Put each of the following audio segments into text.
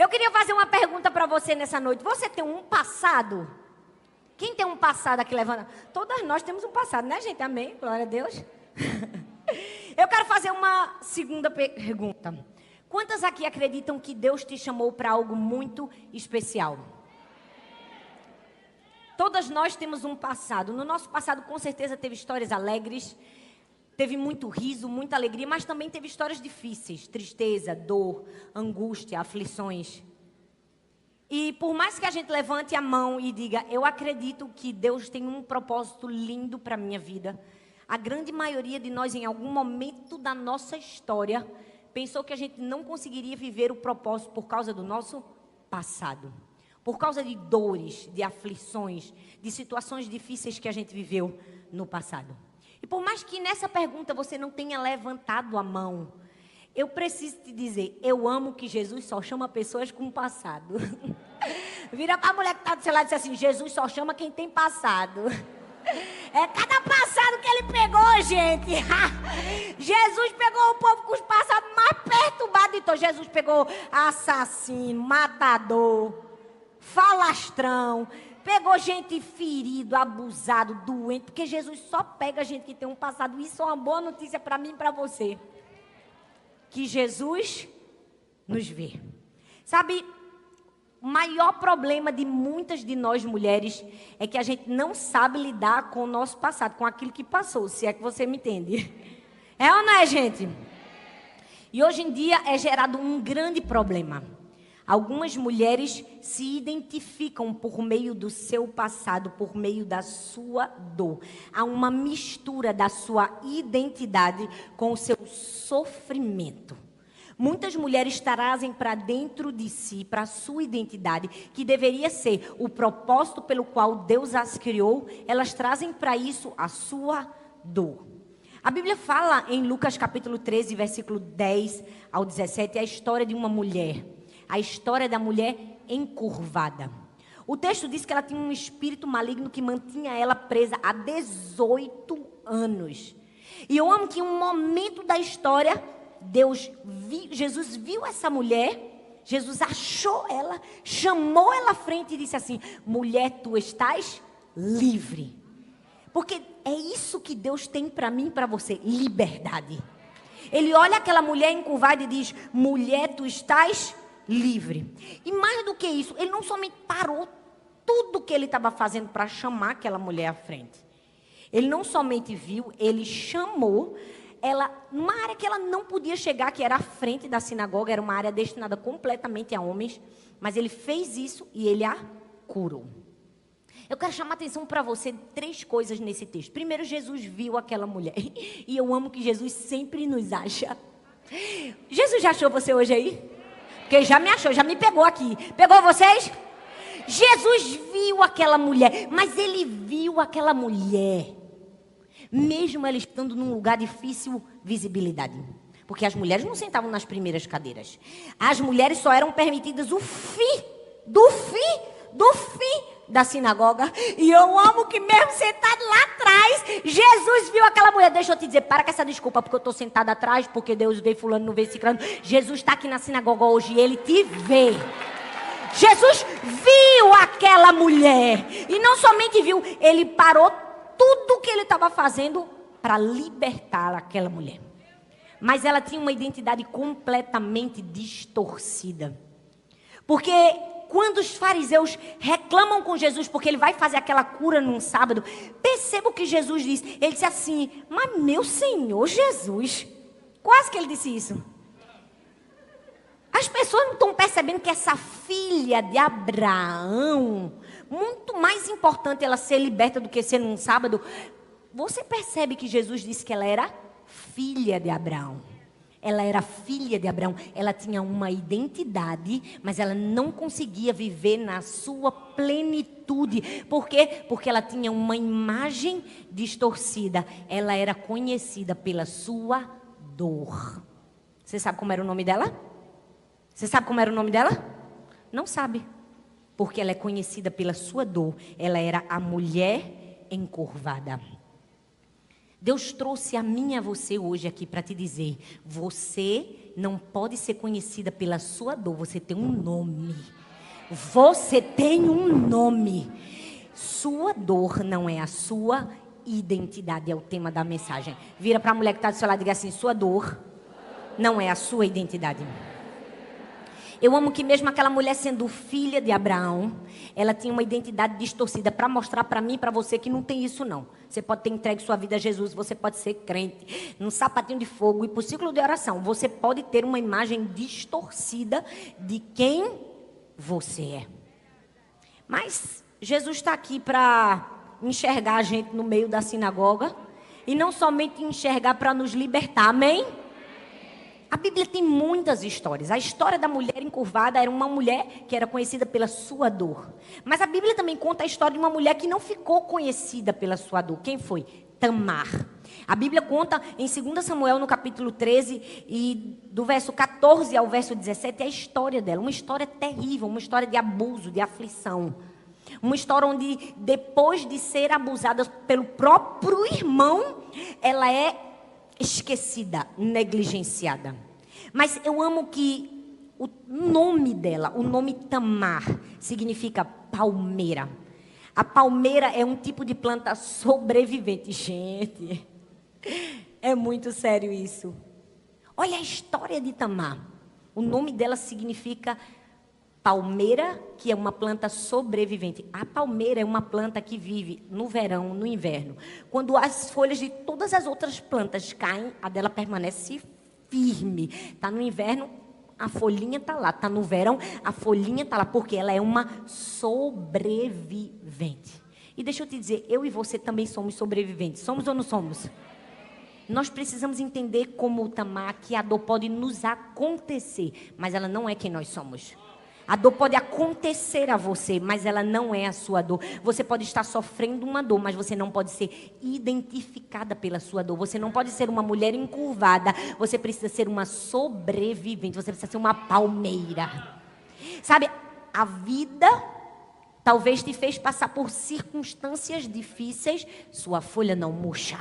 Eu queria fazer uma pergunta para você nessa noite. Você tem um passado? Quem tem um passado aqui levando? Todas nós temos um passado, né, gente? Amém? Glória a Deus. Eu quero fazer uma segunda pergunta. Quantas aqui acreditam que Deus te chamou para algo muito especial? Todas nós temos um passado. No nosso passado, com certeza, teve histórias alegres, teve muito riso, muita alegria, mas também teve histórias difíceis, tristeza, dor, angústia, aflições. E por mais que a gente levante a mão e diga, eu acredito que Deus tem um propósito lindo para a minha vida, a grande maioria de nós, em algum momento da nossa história, pensou que a gente não conseguiria viver o propósito por causa do nosso passado. Por causa de dores, de aflições, de situações difíceis que a gente viveu no passado. E por mais que nessa pergunta você não tenha levantado a mão, eu preciso te dizer, eu amo que Jesus só chama pessoas com passado. Vira para a mulher que está do seu lado e diz assim, Jesus só chama quem tem passado. É cada passado que ele pegou, gente. Jesus pegou o povo com os passados mais perturbados. Então Jesus pegou assassino, matador, falastrão, pegou gente ferido, abusado, doente, porque Jesus só pega gente que tem um passado. Isso é uma boa notícia para mim e para você. Que Jesus nos vê. Sabe, o maior problema de muitas de nós mulheres é que a gente não sabe lidar com o nosso passado, com aquilo que passou, se é que você me entende. É ou não é, gente? E hoje em dia é gerado um grande problema. Algumas mulheres se identificam por meio do seu passado, por meio da sua dor. Há uma mistura da sua identidade com o seu sofrimento. Muitas mulheres trazem para dentro de si, para a sua identidade, que deveria ser o propósito pelo qual Deus as criou, elas trazem para isso a sua dor. A Bíblia fala em Lucas capítulo 13, versículo 10 ao 17, a história de uma mulher. A história da mulher encurvada. O texto diz que ela tinha um espírito maligno que mantinha ela presa há 18 anos. E eu amo que em um momento da história, Jesus viu essa mulher, Jesus achou ela, chamou ela à frente e disse assim, mulher, tu estás livre. Porque é isso que Deus tem para mim e para você, liberdade. Ele olha aquela mulher encurvada e diz, mulher, tu estás livre. E mais do que isso, ele não somente parou tudo que ele estava fazendo para chamar aquela mulher à frente. Ele não somente viu, ele chamou ela numa área que ela não podia chegar, que era a frente da sinagoga, era uma área destinada completamente a homens, mas ele fez isso e ele a curou. Eu quero chamar a atenção para você de 3 coisas nesse texto. Primeiro, Jesus viu aquela mulher. E eu amo que Jesus sempre nos acha. Jesus já achou você hoje aí? Porque já me achou, já me pegou aqui. Pegou vocês? Jesus viu aquela mulher, mas ele viu aquela mulher, mesmo ela estando num lugar de difícil visibilidade. Porque as mulheres não sentavam nas primeiras cadeiras. As mulheres só eram permitidas o fim da sinagoga. E eu amo que mesmo sentado lá atrás, Jesus viu aquela mulher. Deixa eu te dizer, para com essa desculpa, porque eu estou sentada atrás, porque Deus vê fulano, não vê ciclano. Jesus está aqui na sinagoga hoje e ele te vê. Jesus viu aquela mulher. E não somente viu, ele parou tudo que ele estava fazendo para libertar aquela mulher. Mas ela tinha uma identidade completamente distorcida. Porque quando os fariseus reclamam com Jesus, porque ele vai fazer aquela cura num sábado, perceba o que Jesus diz. Ele disse assim, mas meu Senhor Jesus, quase que ele disse isso. As pessoas não estão percebendo que essa filha de Abraão, muito mais importante ela ser liberta do que ser num sábado. Você percebe que Jesus disse que ela era filha de Abraão. Ela era filha de Abraão, ela tinha uma identidade, mas ela não conseguia viver na sua plenitude. Por quê? Porque ela tinha uma imagem distorcida. Ela era conhecida pela sua dor. Você sabe como era o nome dela? Você sabe como era o nome dela? Não sabe. Porque ela é conhecida pela sua dor. Ela era a mulher encurvada. Deus trouxe a mim e a você hoje aqui para te dizer: você não pode ser conhecida pela sua dor, você tem um nome. Você tem um nome. Sua dor não é a sua identidade, é o tema da mensagem. Vira para a mulher que está do seu lado e diga assim: sua dor não é a sua identidade. Eu amo que mesmo aquela mulher sendo filha de Abraão, ela tinha uma identidade distorcida para mostrar para mim e para você que não tem isso não. Você pode ter entregue sua vida a Jesus, você pode ser crente, num sapatinho de fogo e por ciclo de oração. Você pode ter uma imagem distorcida de quem você é. Mas Jesus está aqui para enxergar a gente no meio da sinagoga e não somente enxergar para nos libertar, amém? A Bíblia tem muitas histórias. A história da mulher encurvada era uma mulher que era conhecida pela sua dor. Mas a Bíblia também conta a história de uma mulher que não ficou conhecida pela sua dor. Quem foi? Tamar. A Bíblia conta em 2 Samuel, no capítulo 13, e do verso 14 ao verso 17, a história dela. Uma história terrível, uma história de abuso, de aflição. Uma história onde, depois de ser abusada pelo próprio irmão, ela é esquecida, negligenciada. Mas eu amo que o nome dela, o nome Tamar, significa palmeira. A palmeira é um tipo de planta sobrevivente. Gente, é muito sério isso. Olha a história de Tamar. O nome dela significa palmeira, que é uma planta sobrevivente. A palmeira é uma planta que vive no verão, no inverno. Quando as folhas de todas as outras plantas caem, a dela permanece firme. Está no inverno, a folhinha está lá. Está no verão, a folhinha está lá. Porque ela é uma sobrevivente. E deixa eu te dizer, eu e você também somos sobreviventes. Somos ou não somos? Nós precisamos entender como Tamar, que a dor pode nos acontecer, mas ela não é quem nós somos. A dor pode acontecer a você, mas ela não é a sua dor. Você pode estar sofrendo uma dor, mas você não pode ser identificada pela sua dor. Você não pode ser uma mulher encurvada. Você precisa ser uma sobrevivente. Você precisa ser uma palmeira. Sabe, a vida talvez te fez passar por circunstâncias difíceis. Sua folha não murcha.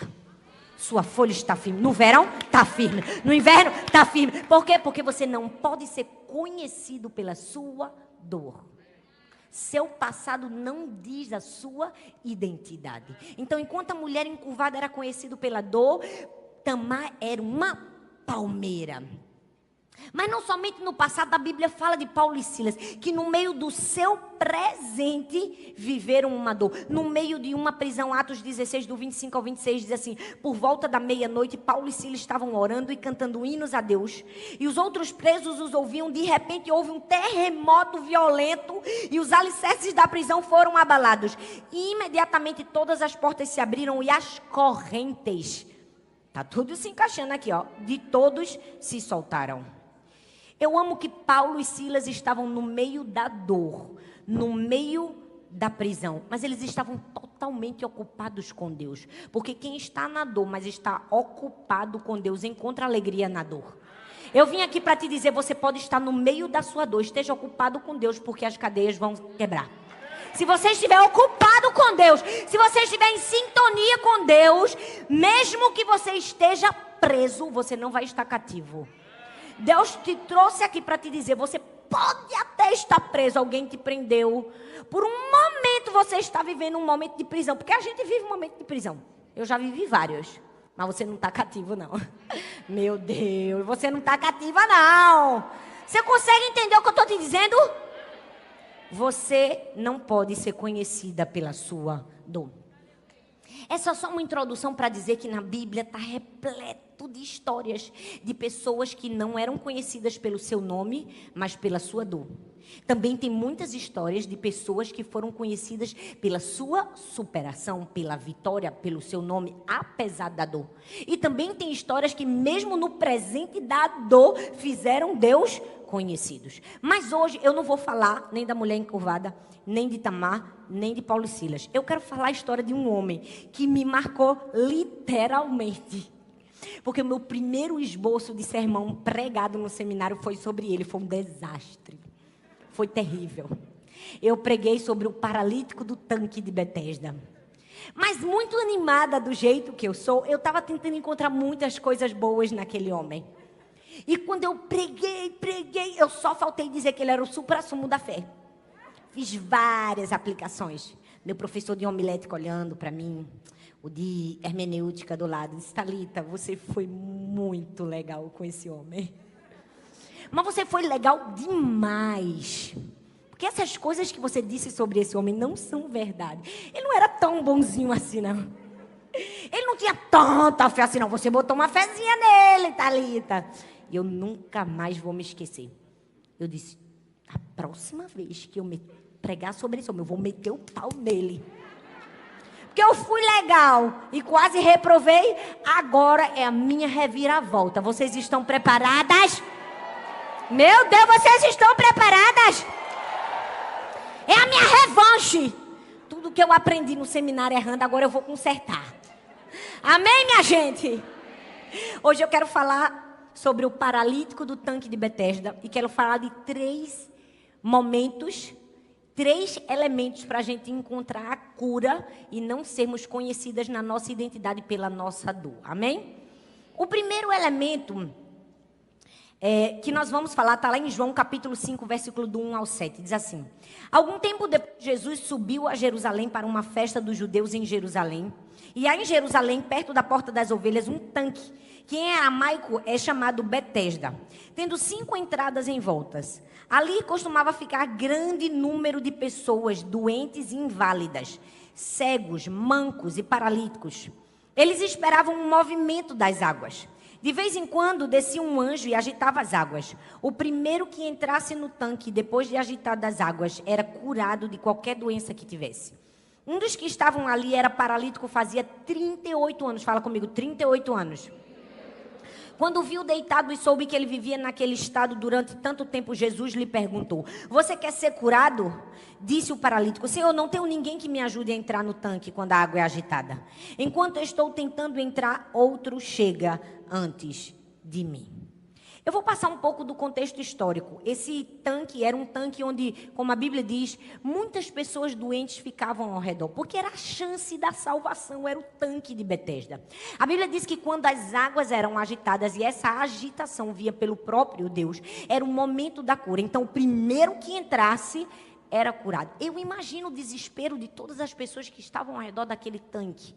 Sua folha está firme. No verão, está firme. No inverno, está firme. Por quê? Porque você não pode ser conhecido pela sua dor. Seu passado não diz a sua identidade. Então, enquanto a mulher encurvada era conhecida pela dor, Tamar era uma palmeira. Mas não somente no passado, a Bíblia fala de Paulo e Silas, que no meio do seu presente viveram uma dor. No meio de uma prisão, Atos 16, do 25 ao 26, diz assim: por volta da meia-noite, Paulo e Silas estavam orando e cantando hinos a Deus. E os outros presos os ouviam. De repente houve um terremoto violento e os alicerces da prisão foram abalados. E imediatamente todas as portas se abriram e as correntes, está tudo se encaixando aqui, ó, de todos se soltaram. Eu amo que Paulo e Silas estavam no meio da dor, no meio da prisão, mas eles estavam totalmente ocupados com Deus. Porque quem está na dor, mas está ocupado com Deus, encontra alegria na dor. Eu vim aqui para te dizer, você pode estar no meio da sua dor, esteja ocupado com Deus, porque as cadeias vão quebrar. Se você estiver ocupado com Deus, se você estiver em sintonia com Deus, mesmo que você esteja preso, você não vai estar cativo. Deus te trouxe aqui para te dizer, você pode até estar preso, alguém te prendeu. Por um momento você está vivendo um momento de prisão, porque a gente vive um momento de prisão. Eu já vivi vários, mas você não está cativo não. Meu Deus, você não está cativa não. Você consegue entender o que eu estou te dizendo? Você não pode ser conhecida pela sua dor. Essa é só uma introdução para dizer que na Bíblia está repleto de histórias de pessoas que não eram conhecidas pelo seu nome, mas pela sua dor. Também tem muitas histórias de pessoas que foram conhecidas pela sua superação, pela vitória, pelo seu nome, apesar da dor. E também tem histórias que mesmo no presente da dor fizeram Deus conhecidos. Mas hoje eu não vou falar nem da mulher encurvada, nem de Tamar, nem de Paulo e Silas. Eu quero falar a história de um homem que me marcou literalmente. Porque o meu primeiro esboço de sermão pregado no seminário foi sobre ele. Foi um desastre. Foi terrível. Eu preguei sobre o paralítico do tanque de Betesda. Mas muito animada do jeito que eu sou, eu estava tentando encontrar muitas coisas boas naquele homem. E quando eu preguei, eu só faltei dizer que ele era o suprassumo da fé. Fiz várias aplicações. Meu professor de homilética olhando para mim, o de hermenêutica do lado, disse: Thalita, você foi muito legal com esse homem. Mas você foi legal demais. Porque essas coisas que você disse sobre esse homem não são verdade. Ele não era tão bonzinho assim, não. Ele não tinha tanta fé assim, não. Você botou uma fezinha nele, Thalita. E eu nunca mais vou me esquecer. Eu disse: a próxima vez que eu me pregar sobre esse homem, eu vou meter o pau nele. Porque eu fui legal e quase reprovei. Agora é a minha reviravolta. Vocês estão preparadas? Meu Deus, vocês estão preparadas? É a minha revanche. Tudo que eu aprendi no seminário errando, agora eu vou consertar. Amém, minha gente? Hoje eu quero falar sobre o paralítico do tanque de Betesda. E quero falar de 3 momentos, 3 elementos para a gente encontrar a cura e não sermos conhecidas na nossa identidade pela nossa dor. Amém? O primeiro elemento que nós vamos falar, está lá em João capítulo 5, versículo do 1 ao 7. Diz assim: algum tempo depois, Jesus subiu a Jerusalém para uma festa dos judeus em Jerusalém. E há em Jerusalém, perto da porta das ovelhas, um tanque, que em aramaico é chamado Betesda, tendo 5 entradas em voltas. Ali costumava ficar grande número de pessoas doentes e inválidas, cegos, mancos e paralíticos. Eles esperavam um movimento das águas. De vez em quando descia um anjo e agitava as águas. O primeiro que entrasse no tanque, depois de agitadas as águas, era curado de qualquer doença que tivesse. Um dos que estavam ali era paralítico, fazia 38 anos. Fala comigo, 38 anos. Quando o viu deitado e soube que ele vivia naquele estado durante tanto tempo, Jesus lhe perguntou: você quer ser curado? Disse o paralítico: Senhor, não tenho ninguém que me ajude a entrar no tanque quando a água é agitada. Enquanto eu estou tentando entrar, outro chega antes de mim. Eu vou passar um pouco do contexto histórico. Esse tanque era um tanque onde, como a Bíblia diz, muitas pessoas doentes ficavam ao redor, porque era a chance da salvação, era o tanque de Betesda. A Bíblia diz que quando as águas eram agitadas, e essa agitação via pelo próprio Deus, era o momento da cura. Então, o primeiro que entrasse era curado. Eu imagino o desespero de todas as pessoas que estavam ao redor daquele tanque.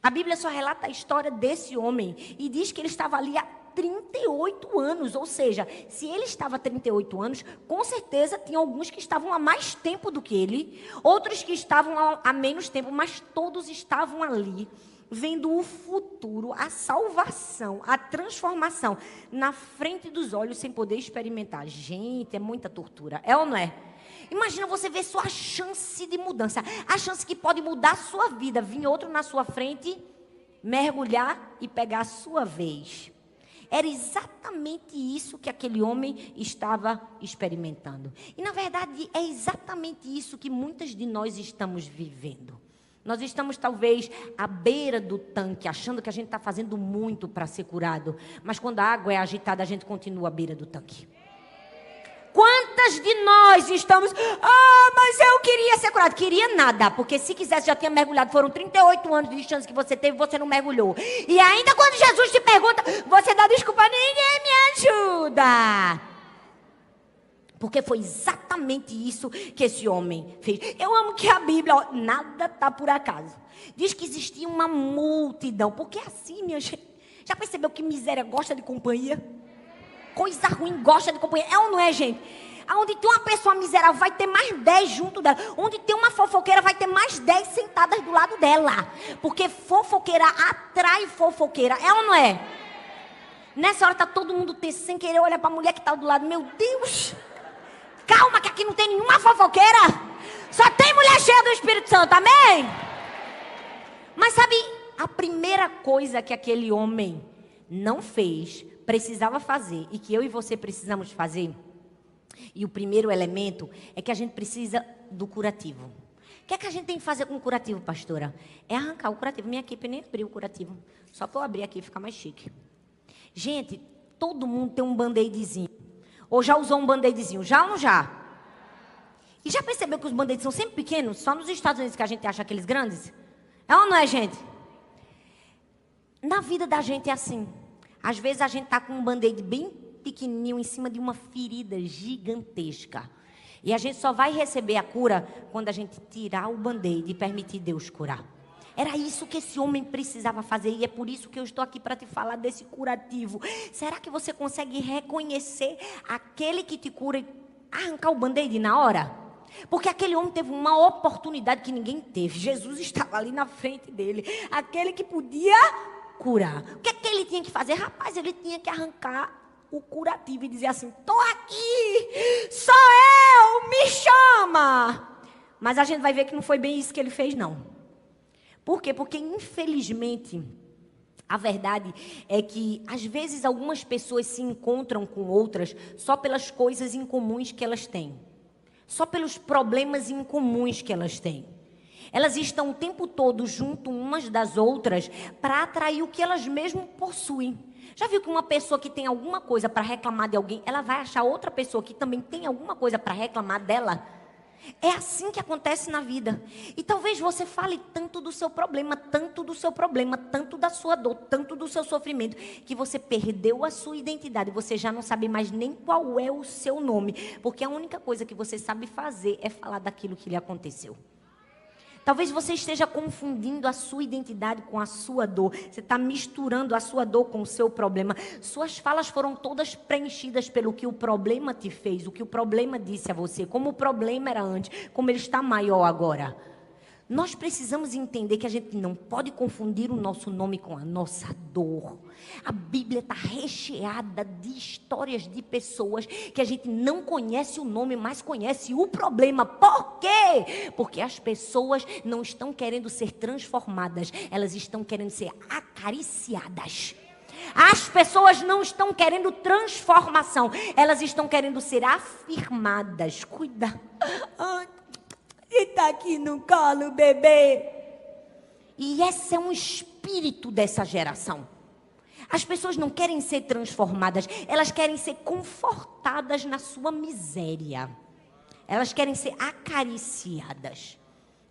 A Bíblia só relata a história desse homem e diz que ele estava ali há 38 anos, ou seja, se ele estava há 38 anos, com certeza tinha alguns que estavam há mais tempo do que ele, outros que estavam há menos tempo, mas todos estavam ali, vendo o futuro, a salvação, a transformação, na frente dos olhos, sem poder experimentar. Gente, é muita tortura, é ou não é? Imagina você ver sua chance de mudança, a chance que pode mudar a sua vida, vir outro na sua frente, mergulhar e pegar a sua vez. Era exatamente isso que aquele homem estava experimentando. E, na verdade, é exatamente isso que muitas de nós estamos vivendo. Nós estamos, talvez, à beira do tanque, achando que a gente está fazendo muito para ser curado. Mas, quando a água é agitada, a gente continua à beira do tanque. Quantas de nós estamos... mas eu queria ser curado. Queria nada, porque se quisesse já tinha mergulhado. Foram 38 anos de chance que você teve, você não mergulhou. E ainda quando Jesus te pergunta, você dá desculpa, ninguém me ajuda. Porque foi exatamente isso que esse homem fez. Eu amo que a Bíblia, nada está por acaso. Diz que existia uma multidão. Porque é assim, minha gente. Já percebeu que miséria gosta de companhia? Coisa ruim gosta de companhia. É ou não é, gente? Onde tem uma pessoa miserável, vai ter mais 10 junto dela. Onde tem uma fofoqueira, vai ter mais 10 sentadas do lado dela. Porque fofoqueira atrai fofoqueira. É ou não é? Nessa hora tá todo mundo sem querer olhar para a mulher que está do lado. Meu Deus! Calma, que aqui não tem nenhuma fofoqueira. Só tem mulher cheia do Espírito Santo. Amém? Mas sabe, a primeira coisa que aquele homem não fez, precisava fazer, e que eu e você precisamos fazer, e o primeiro elemento é que a gente precisa do curativo. O que é que a gente tem que fazer com o curativo, pastora? É arrancar o curativo. Minha equipe nem abriu o curativo, só para eu abrir aqui e ficar mais chique. Gente, todo mundo tem um band-aidzinho, ou já usou um band-aidzinho, já ou não já? E já percebeu que os band-aids são sempre pequenos? Só nos Estados Unidos que a gente acha aqueles grandes? É ou não é, gente? Na vida da gente é assim. Às vezes a gente está com um band-aid bem pequenininho em cima de uma ferida gigantesca. E a gente só vai receber a cura quando a gente tirar o band-aid e permitir Deus curar. Era isso que esse homem precisava fazer. E é por isso que eu estou aqui para te falar desse curativo. Será que você consegue reconhecer aquele que te cura e arrancar o band-aid na hora? Porque aquele homem teve uma oportunidade que ninguém teve. Jesus estava ali na frente dele. Aquele que podia curar. O que é que ele tinha que fazer? Rapaz, ele tinha que arrancar o curativo e dizer assim: estou aqui, sou eu, me chama. Mas a gente vai ver que não foi bem isso que ele fez, não. Por quê? Porque, infelizmente, a verdade é que, às vezes, algumas pessoas se encontram com outras só pelas coisas incomuns que elas têm. Só pelos problemas incomuns que elas têm. Elas estão o tempo todo junto umas das outras para atrair o que elas mesmas possuem. Já viu que uma pessoa que tem alguma coisa para reclamar de alguém, ela vai achar outra pessoa que também tem alguma coisa para reclamar dela? É assim que acontece na vida. E talvez você fale tanto do seu problema, tanto do seu problema, tanto da sua dor, tanto do seu sofrimento, que você perdeu a sua identidade. Você já não sabe mais nem qual é o seu nome. Porque a única coisa que você sabe fazer é falar daquilo que lhe aconteceu. Talvez você esteja confundindo a sua identidade com a sua dor. Você está misturando a sua dor com o seu problema. Suas falas foram todas preenchidas pelo que o problema te fez, o que o problema disse a você, como o problema era antes, como ele está maior agora. Nós precisamos entender que a gente não pode confundir o nosso nome com a nossa dor. A Bíblia está recheada de histórias de pessoas que a gente não conhece o nome, mas conhece o problema. Por quê? Porque as pessoas não estão querendo ser transformadas, elas estão querendo ser acariciadas. As pessoas não estão querendo transformação, elas estão querendo ser afirmadas. Cuida. E tá aqui no colo, bebê. E esse é um espírito dessa geração. As pessoas não querem ser transformadas, elas querem ser confortadas na sua miséria. Elas querem ser acariciadas.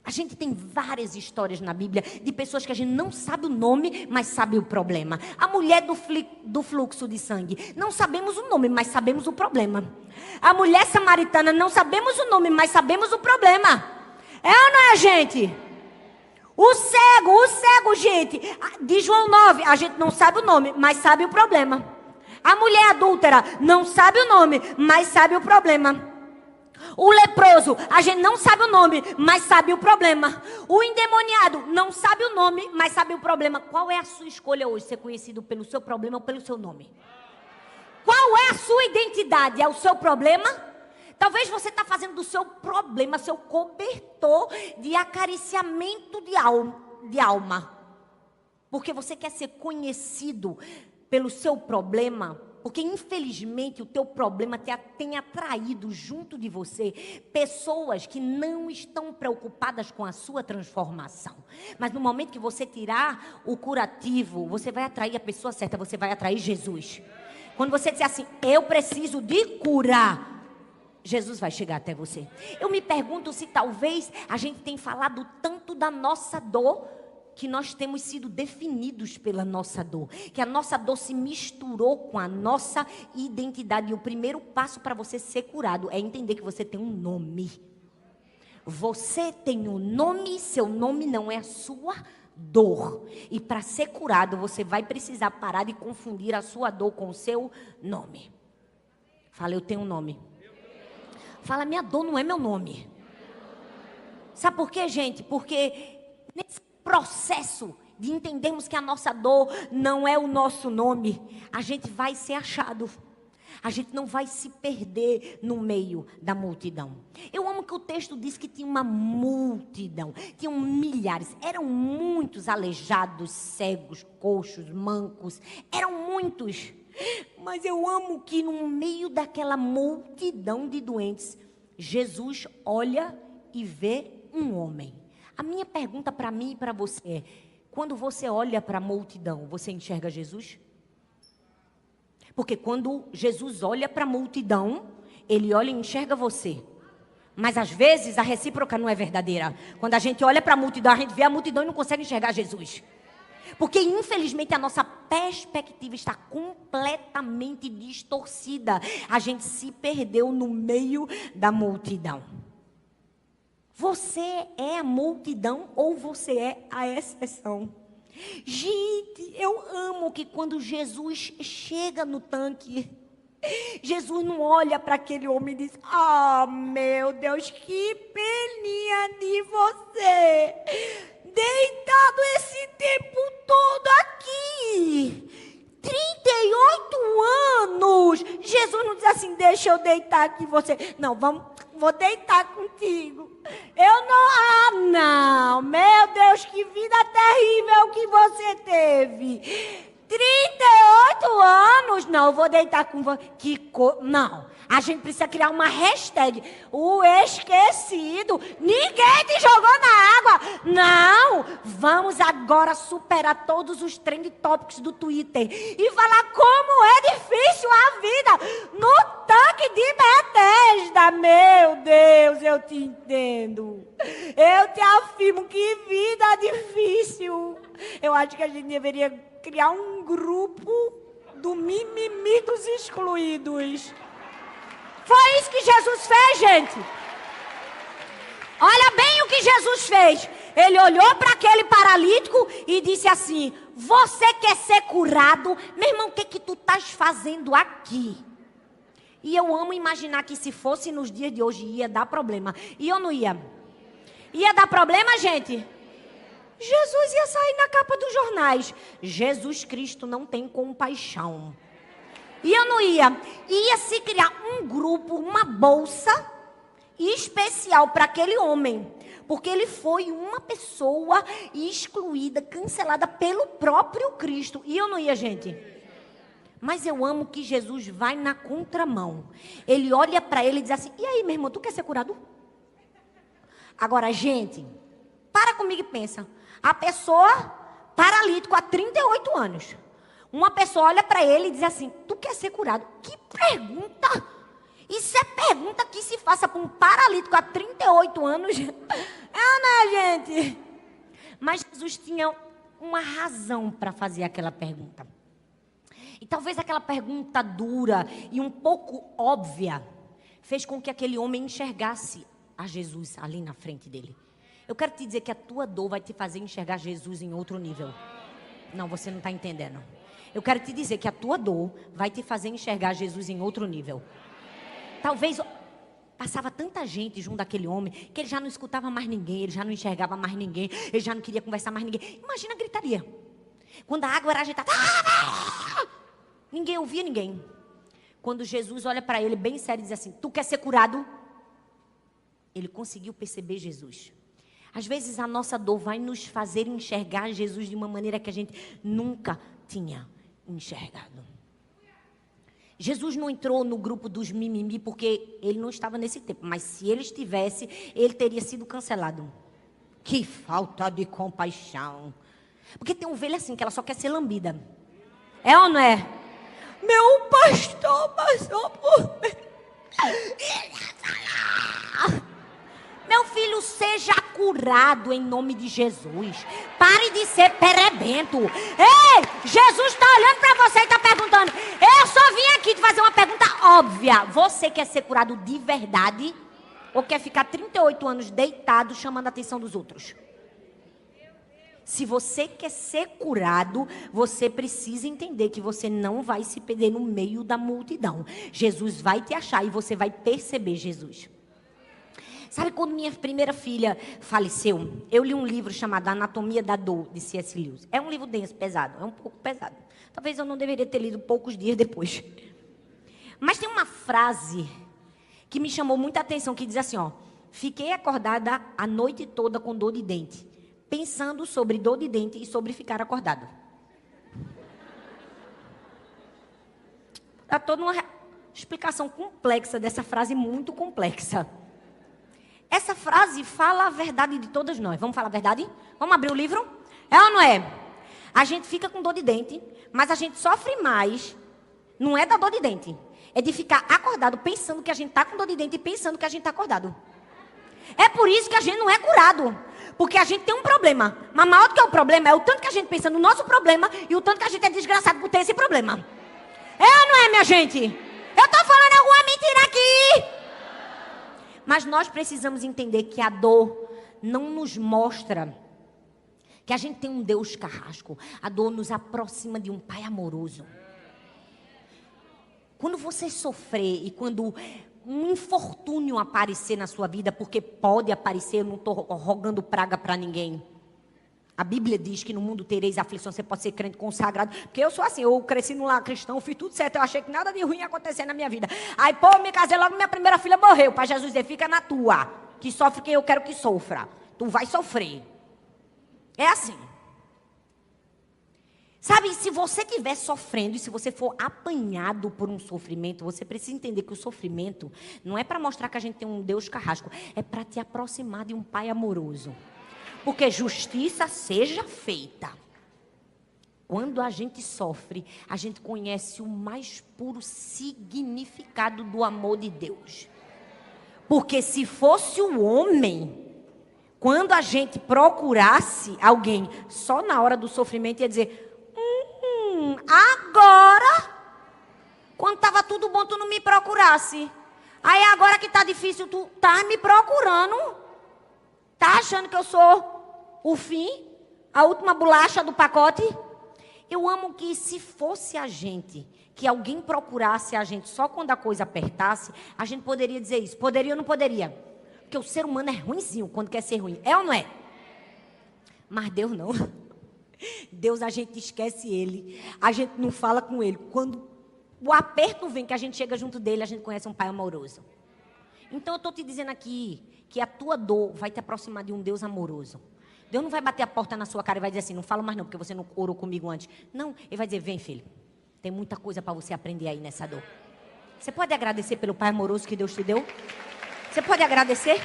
A gente tem várias histórias na Bíblia de pessoas que a gente não sabe o nome, mas sabe o problema. A mulher do fluxo de sangue, não sabemos o nome, mas sabemos o problema. A mulher samaritana, não sabemos o nome, mas sabemos o problema. É ou não é, gente? O cego, gente, de João 9, a gente não sabe o nome, mas sabe o problema. A mulher adúltera, não sabe o nome, mas sabe o problema. O leproso, a gente não sabe o nome, mas sabe o problema. O endemoniado, não sabe o nome, mas sabe o problema. Qual é a sua escolha hoje? Ser conhecido pelo seu problema ou pelo seu nome? Qual é a sua identidade? É o seu problema? Talvez você está fazendo do seu problema seu cobertor de acariciamento de alma. Porque você quer ser conhecido pelo seu problema. Porque, infelizmente, o teu problema tem atraído junto de você pessoas que não estão preocupadas com a sua transformação. Mas no momento que você tirar o curativo, você vai atrair a pessoa certa, você vai atrair Jesus. Quando você disser assim, eu preciso de cura, Jesus vai chegar até você. Eu me pergunto se talvez a gente tenha falado tanto da nossa dor, que nós temos sido definidos pela nossa dor, que a nossa dor se misturou com a nossa identidade. E o primeiro passo para você ser curado é entender que você tem um nome. Você tem um nome, seu nome não é a sua dor. E para ser curado, você vai precisar parar de confundir a sua dor com o seu nome. Fala, eu tenho um nome. Fala, minha dor não é meu nome. Sabe por quê, gente? Porque nesse processo de entendermos que a nossa dor não é o nosso nome, a gente vai ser achado. A gente não vai se perder no meio da multidão. Eu amo que o texto diz que tinha uma multidão. Tinham milhares. Eram muitos aleijados, cegos, coxos, mancos. Eram muitos. Mas eu amo que no meio daquela multidão de doentes, Jesus olha e vê um homem. A minha pergunta para mim e para você é, quando você olha para a multidão, você enxerga Jesus? Porque quando Jesus olha para a multidão, ele olha e enxerga você. Mas às vezes a recíproca não é verdadeira. Quando a gente olha para a multidão, a gente vê a multidão e não consegue enxergar Jesus. Porque infelizmente a nossa perspectiva está completamente distorcida. A gente se perdeu no meio da multidão. Você é a multidão ou você é a exceção? Gente, eu amo que quando Jesus chega no tanque, Jesus não olha para aquele homem e diz: ah, meu Deus, que peninha de você, deitado esse tempo todo aqui, 38 anos. Jesus não diz assim: deixa eu deitar aqui você. Não, vou deitar contigo. Eu não, não, meu Deus, que vida terrível que você teve. 38 anos, não, eu vou deitar com você. Não, a gente precisa criar uma hashtag. O esquecido. Ninguém te jogou na água. Não, vamos agora superar todos os trend topics do Twitter e falar como é difícil a vida no tanque de Betesda. Meu Deus, eu te entendo. Eu te afirmo, que vida difícil. Eu acho que a gente deveria criar um grupo do mimimi dos excluídos. Foi isso que Jesus fez, gente. Olha bem o que Jesus fez. Ele olhou para aquele paralítico e disse assim: você quer ser curado? Meu irmão, o que tu estás fazendo aqui? E eu amo imaginar que se fosse nos dias de hoje ia dar problema. E ou não ia? Ia dar problema, gente? Jesus ia sair na capa dos jornais. Jesus Cristo não tem compaixão. E eu não ia. Ia se criar um grupo, uma bolsa especial para aquele homem. Porque ele foi uma pessoa excluída, cancelada pelo próprio Cristo. E eu não ia, gente. Mas eu amo que Jesus vai na contramão. Ele olha para ele e diz assim: e aí, meu irmão, tu quer ser curado? Agora, gente, para comigo e pensa. A pessoa, paralítico há 38 anos. Uma pessoa olha para ele e diz assim: tu quer ser curado? Que pergunta! Isso é pergunta que se faça para um paralítico há 38 anos. É, né, gente? Mas Jesus tinha uma razão para fazer aquela pergunta. E talvez aquela pergunta dura e um pouco óbvia fez com que aquele homem enxergasse a Jesus ali na frente dele. Eu quero te dizer que a tua dor vai te fazer enxergar Jesus em outro nível. Não, você não está entendendo. Eu quero te dizer que a tua dor vai te fazer enxergar Jesus em outro nível. Talvez passava tanta gente junto daquele homem que ele já não escutava mais ninguém, ele já não enxergava mais ninguém, ele já não queria conversar mais ninguém. Imagina a gritaria. Quando a água era agitada, ninguém ouvia ninguém. Quando Jesus olha para ele bem sério e diz assim: tu quer ser curado? Ele conseguiu perceber Jesus. Às vezes a nossa dor vai nos fazer enxergar Jesus de uma maneira que a gente nunca tinha enxergado. Jesus não entrou no grupo dos mimimi porque ele não estava nesse tempo. Mas se ele estivesse, ele teria sido cancelado. Que falta de compaixão. Porque tem ovelha assim, que ela só quer ser lambida. É ou não é? Meu pastor passou por mim. Meu filho, seja curado em nome de Jesus. Pare de ser perebento. Ei, Jesus está olhando para você e está perguntando: eu só vim aqui te fazer uma pergunta óbvia. Você quer ser curado de verdade? Ou quer ficar 38 anos deitado chamando a atenção dos outros? Se você quer ser curado, você precisa entender que você não vai se perder no meio da multidão. Jesus vai te achar e você vai perceber Jesus. Sabe quando minha primeira filha faleceu, eu li um livro chamado Anatomia da Dor, de C.S. Lewis. É um livro denso, pesado, é um pouco pesado. Talvez eu não deveria ter lido poucos dias depois. Mas tem uma frase que me chamou muita atenção, que diz assim, ó: fiquei acordada a noite toda com dor de dente, pensando sobre dor de dente e sobre ficar acordado. Há toda uma explicação complexa dessa frase, muito complexa. Essa frase fala a verdade de todas nós. Vamos falar a verdade? Vamos abrir o livro? É ou não é? A gente fica com dor de dente, mas a gente sofre mais. Não é da dor de dente. É de ficar acordado pensando que a gente está com dor de dente e pensando que a gente está acordado. É por isso que a gente não é curado. Porque a gente tem um problema. Mas maior do que o problema é o tanto que a gente pensa no nosso problema e o tanto que a gente é desgraçado por ter esse problema. É ou não é, minha gente? Eu tô falando alguma mentira aqui. Mas nós precisamos entender que a dor não nos mostra que a gente tem um Deus carrasco. A dor nos aproxima de um Pai amoroso. Quando você sofrer e quando um infortúnio aparecer na sua vida, porque pode aparecer, eu não estou rogando praga para ninguém. A Bíblia diz que no mundo tereis aflição, você pode ser crente consagrado. Porque eu sou assim, eu cresci num lar cristão, fiz tudo certo, eu achei que nada de ruim ia acontecer na minha vida. Aí, me casei logo, minha primeira filha morreu. Para Jesus dizer, fica na tua, que sofre quem eu quero que sofra. Tu vai sofrer. É assim. Sabe, se você estiver sofrendo e se você for apanhado por um sofrimento, você precisa entender que o sofrimento não é para mostrar que a gente tem um Deus carrasco, é para te aproximar de um Pai amoroso. Porque justiça seja feita. Quando a gente sofre, a gente conhece o mais puro significado do amor de Deus. Porque se fosse o homem, quando a gente procurasse alguém só na hora do sofrimento, ia dizer... agora, quando estava tudo bom, tu não me procurasse. Aí agora que está difícil, tu tá me procurando. Tá achando que eu sou o fim? A última bolacha do pacote? Eu amo que se fosse a gente, que alguém procurasse a gente só quando a coisa apertasse, a gente poderia dizer isso. Poderia ou não poderia? Porque o ser humano é ruinzinho quando quer ser ruim. É ou não é? Mas Deus não. Deus, a gente esquece Ele. A gente não fala com Ele. Quando o aperto vem, que a gente chega junto dele, a gente conhece um Pai amoroso. Então eu estou te dizendo aqui que a tua dor vai te aproximar de um Deus amoroso. Deus não vai bater a porta na sua cara e vai dizer assim, não fala mais não, porque você não orou comigo antes. Não, Ele vai dizer, vem filho, tem muita coisa para você aprender aí nessa dor. Você pode agradecer pelo Pai amoroso que Deus te deu? Você pode agradecer?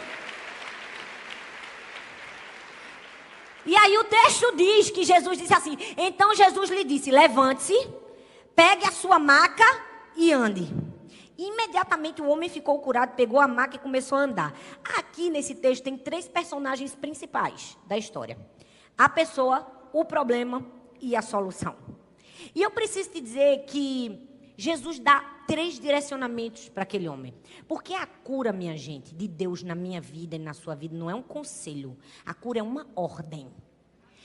E aí o texto diz que Jesus disse assim, então Jesus lhe disse, levante-se, pegue a sua maca e ande. Imediatamente o homem ficou curado, pegou a maca e começou a andar. Aqui nesse texto tem 3 personagens principais da história. A pessoa, o problema e a solução. E eu preciso te dizer que Jesus dá 3 direcionamentos para aquele homem. Porque a cura, minha gente, de Deus na minha vida e na sua vida não é um conselho. A cura é uma ordem.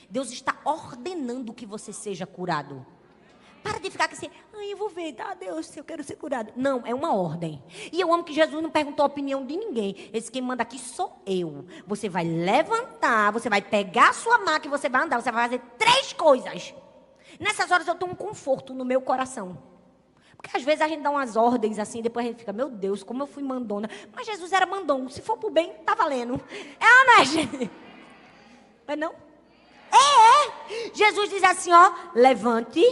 Deus está ordenando que você seja curado. Para de ficar assim, eu vou ver, tá, Deus, se eu quero ser curado. Não, é uma ordem. E eu amo que Jesus não perguntou a opinião de ninguém. Esse quem manda aqui sou eu. Você vai levantar, você vai pegar a sua maca e você vai andar. Você vai fazer 3 coisas. Nessas horas eu tenho um conforto no meu coração. Porque às vezes a gente dá umas ordens assim, depois a gente fica, meu Deus, como eu fui mandona. Mas Jesus era mandão. Se for pro bem, tá valendo. É ou não é, gente? É não? É. Jesus diz assim, ó, levante,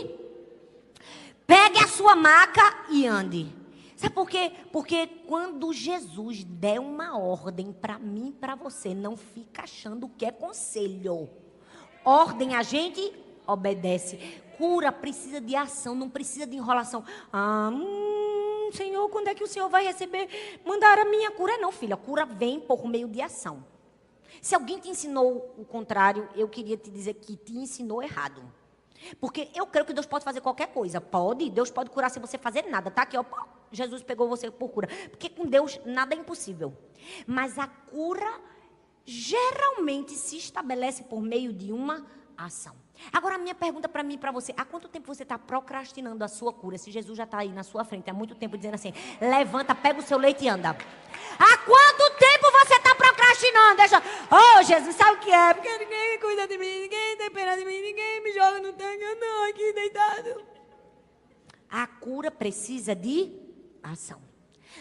pegue a sua maca e ande. Sabe por quê? Porque quando Jesus der uma ordem para mim e para você, não fica achando que é conselho. Ordem a gente obedece. Cura precisa de ação, não precisa de enrolação. Senhor, quando é que o Senhor vai receber? Mandar a minha cura? Não, filha, a cura vem por meio de ação. Se alguém te ensinou o contrário, eu queria te dizer que te ensinou errado. Porque eu creio que Deus pode fazer qualquer coisa. Pode, Deus pode curar sem você fazer nada. Tá aqui, ó, Jesus pegou você por cura. Porque com Deus nada é impossível. Mas a cura geralmente se estabelece por meio de uma ação. Agora a minha pergunta para mim e para você, há quanto tempo você está procrastinando a sua cura? Se Jesus já está aí na sua frente há muito tempo dizendo assim, levanta, pega o seu leite e anda. Há quanto tempo você está procrastinando? Jesus, sabe o que é? Porque ninguém cuida de mim, ninguém tem pena de mim, ninguém me joga no tanque, eu não aqui deitado. A cura precisa de ação.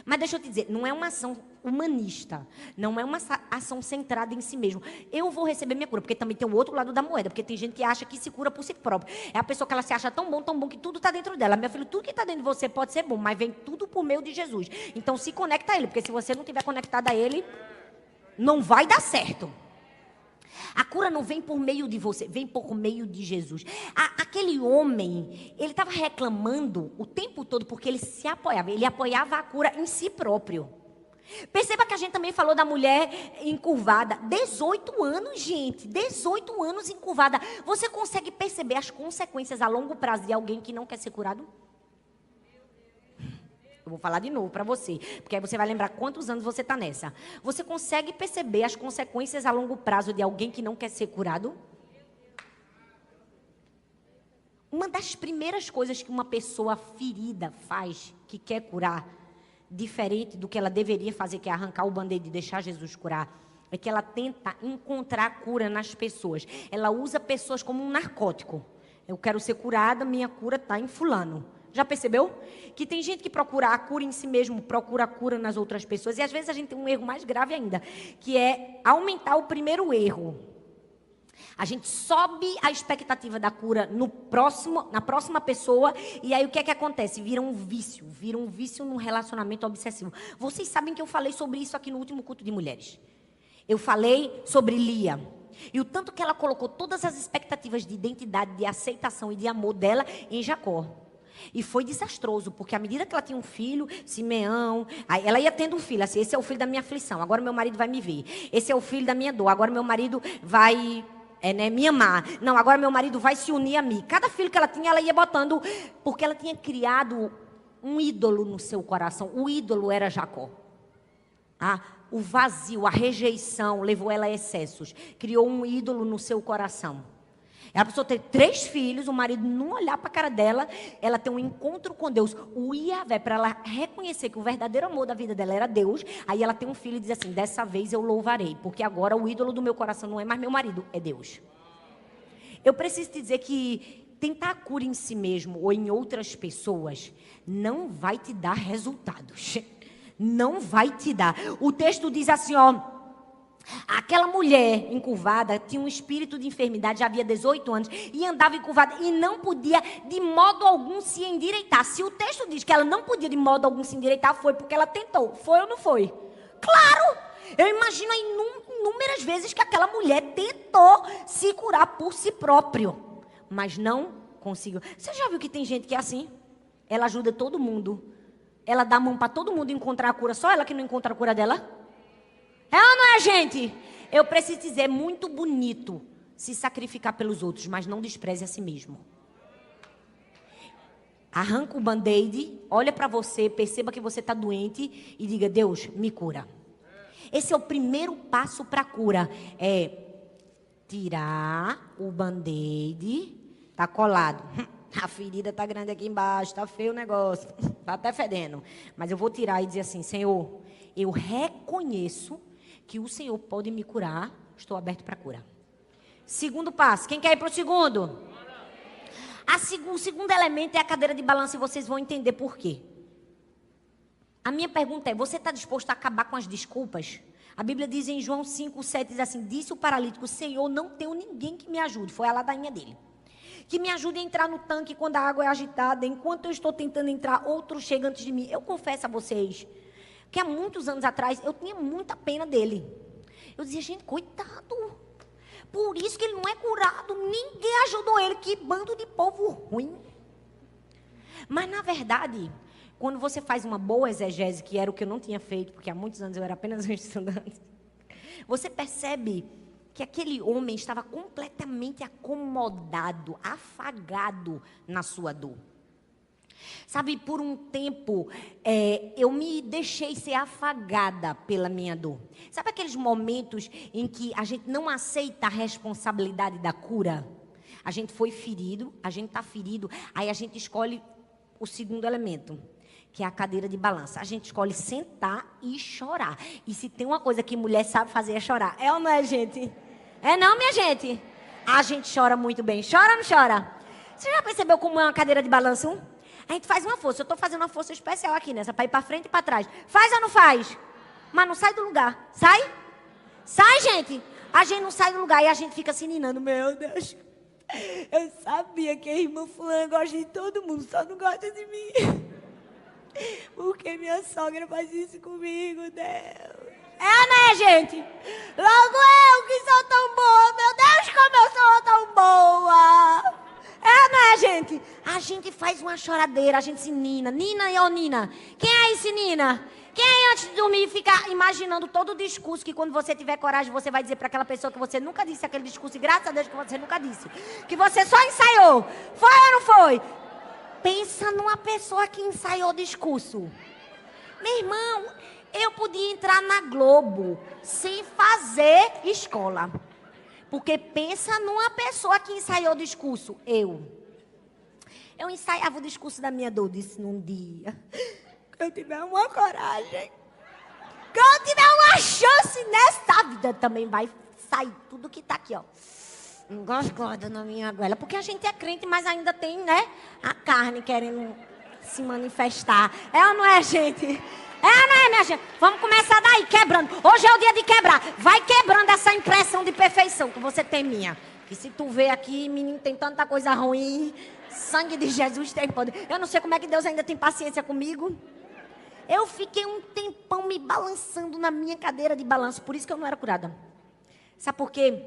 Mas deixa eu te dizer, não é uma ação humanista, não é uma ação centrada em si mesmo. Eu vou receber minha cura, porque também tem o outro lado da moeda, porque tem gente que acha que se cura por si próprio. É a pessoa que ela se acha tão bom que tudo está dentro dela. Meu filho, tudo que está dentro de você pode ser bom, mas vem tudo por meio de Jesus. Então se conecta a Ele, porque se você não estiver conectado a Ele, não vai dar certo. A cura não vem por meio de você, vem por meio de Jesus. Aquele homem, ele estava reclamando o tempo todo porque ele se apoiava. Ele apoiava a cura em si próprio. Perceba que a gente também falou da mulher encurvada. 18 anos, gente. 18 anos encurvada. Você consegue perceber as consequências a longo prazo de alguém que não quer ser curado? Eu vou falar de novo para você, porque aí você vai lembrar quantos anos você está nessa. Você consegue perceber as consequências a longo prazo de alguém que não quer ser curado? Uma das primeiras coisas que uma pessoa ferida faz, que quer curar, diferente do que ela deveria fazer, que é arrancar o band-aid e deixar Jesus curar, é que ela tenta encontrar cura nas pessoas. Ela usa pessoas como um narcótico. Eu quero ser curada, minha cura está em fulano. Já percebeu? Que tem gente que procura a cura em si mesmo, procura a cura nas outras pessoas. E às vezes a gente tem um erro mais grave ainda, que é aumentar o primeiro erro. A gente sobe a expectativa da cura na próxima pessoa, e aí o que é que acontece? Vira um vício num relacionamento obsessivo. Vocês sabem que eu falei sobre isso aqui no último culto de mulheres. Eu falei sobre Lia. E o tanto que ela colocou todas as expectativas de identidade, de aceitação e de amor dela em Jacó. E foi desastroso, porque à medida que ela tinha um filho, Simeão, aí ela ia tendo um filho, assim, esse é o filho da minha aflição, agora meu marido vai me ver. Esse é o filho da minha dor, agora meu marido vai... me amar. Não, agora meu marido vai se unir a mim. Cada filho que ela tinha, ela ia botando, porque ela tinha criado um ídolo no seu coração. O ídolo era Jacó. O vazio, a rejeição levou ela a excessos. Criou um ídolo no seu coração. Ela precisou ter 3 filhos, o marido não olhar para a cara dela, ela ter um encontro com Deus, o Iavé, para ela reconhecer que o verdadeiro amor da vida dela era Deus. Aí ela tem um filho e diz assim: dessa vez eu louvarei, porque agora o ídolo do meu coração não é mais meu marido, é Deus. Eu preciso te dizer que tentar a cura em si mesmo ou em outras pessoas não vai te dar resultados. Não vai te dar. O texto diz assim, aquela mulher encurvada tinha um espírito de enfermidade, já havia 18 anos, e andava encurvada e não podia de modo algum se endireitar. Se o texto diz que ela não podia de modo algum se endireitar, foi porque ela tentou. Foi ou não foi? Claro! Eu imagino inúmeras vezes que aquela mulher tentou se curar por si próprio, mas não conseguiu. Você já viu que tem gente que é assim? Ela ajuda todo mundo. Ela dá a mão para todo mundo encontrar a cura, só ela que não encontra a cura dela? É ou não é, gente? Eu preciso dizer, é muito bonito se sacrificar pelos outros, mas não despreze a si mesmo. Arranca o band-aid, olha para você, perceba que você está doente e diga: Deus, me cura. Esse é o primeiro passo para a cura. É tirar o band-aid. Está colado. A ferida está grande aqui embaixo, está feio o negócio, está até fedendo. Mas eu vou tirar e dizer assim: Senhor, eu reconheço que o Senhor pode me curar, estou aberto para a cura. Segundo passo, quem quer ir para o segundo? O segundo elemento é a cadeira de balanço, e vocês vão entender por quê. A minha pergunta é: você está disposto a acabar com as desculpas? A Bíblia diz em João 5:7, diz assim: disse o paralítico: Senhor, não tenho ninguém que me ajude. Foi a ladainha dele. Que me ajude a entrar no tanque quando a água é agitada. Enquanto eu estou tentando entrar, outro chega antes de mim. Eu confesso a vocês que há muitos anos atrás eu tinha muita pena dele. Eu dizia: gente, coitado. Por isso que ele não é curado. Ninguém ajudou ele. Que bando de povo ruim. Mas na verdade, quando você faz uma boa exegese, que era o que eu não tinha feito, porque há muitos anos eu era apenas um estudante, você percebe que aquele homem estava completamente acomodado, afagado na sua dor. Sabe, por um tempo, eu me deixei ser afagada pela minha dor. Sabe aqueles momentos em que a gente não aceita a responsabilidade da cura? A gente foi ferido, a gente está ferido, aí a gente escolhe o segundo elemento, que é a cadeira de balança. A gente escolhe sentar e chorar. E se tem uma coisa que mulher sabe fazer é chorar. É ou não é, gente? É não, minha gente? A gente chora muito bem. Chora ou não chora? Você já percebeu como é uma cadeira de balanço? A gente faz uma força. Eu estou fazendo uma força especial aqui nessa, para ir para frente e para trás. Faz ou não faz? Mas não sai do lugar. Sai? Sai, gente. A gente não sai do lugar e a gente fica se ninando. Meu Deus. Eu sabia que a irmã fulana gosta de todo mundo, só não gosta de mim. Porque minha sogra faz isso comigo, Deus. É, né, gente? Logo eu que sou tão boa. Meu Deus, como eu sou tão boa. É, né, gente? A gente faz uma choradeira, a gente se nina. Nina e ô Nina. Quem é esse Nina? Quem antes dormir, fica imaginando todo o discurso que quando você tiver coragem, você vai dizer para aquela pessoa que você nunca disse aquele discurso. E graças a Deus que você nunca disse. Que você só ensaiou. Foi ou não foi? Pensa numa pessoa que ensaiou discurso. Meu irmão, eu podia entrar na Globo sem fazer escola. Porque pensa numa pessoa que ensaiou discurso. Eu ensaiava o discurso da minha dor, disse num dia. Que eu tiver uma coragem, que eu tiver uma chance nessa vida, também vai sair tudo que tá aqui, ó. Engosgada na minha goela. Porque a gente é crente, mas ainda tem, né, a carne querendo se manifestar. É ou não é, gente? É ou não é, minha gente? Vamos começar daí, quebrando. Hoje é o dia de quebrar. Vai quebrando essa impressão de perfeição que você tem minha. Que se tu vê aqui, menino, tem tanta coisa ruim. Sangue de Jesus tem poder. Eu não sei como é que Deus ainda tem paciência comigo. Eu fiquei um tempão me balançando na minha cadeira de balanço. Por isso que eu não era curada. Sabe por quê?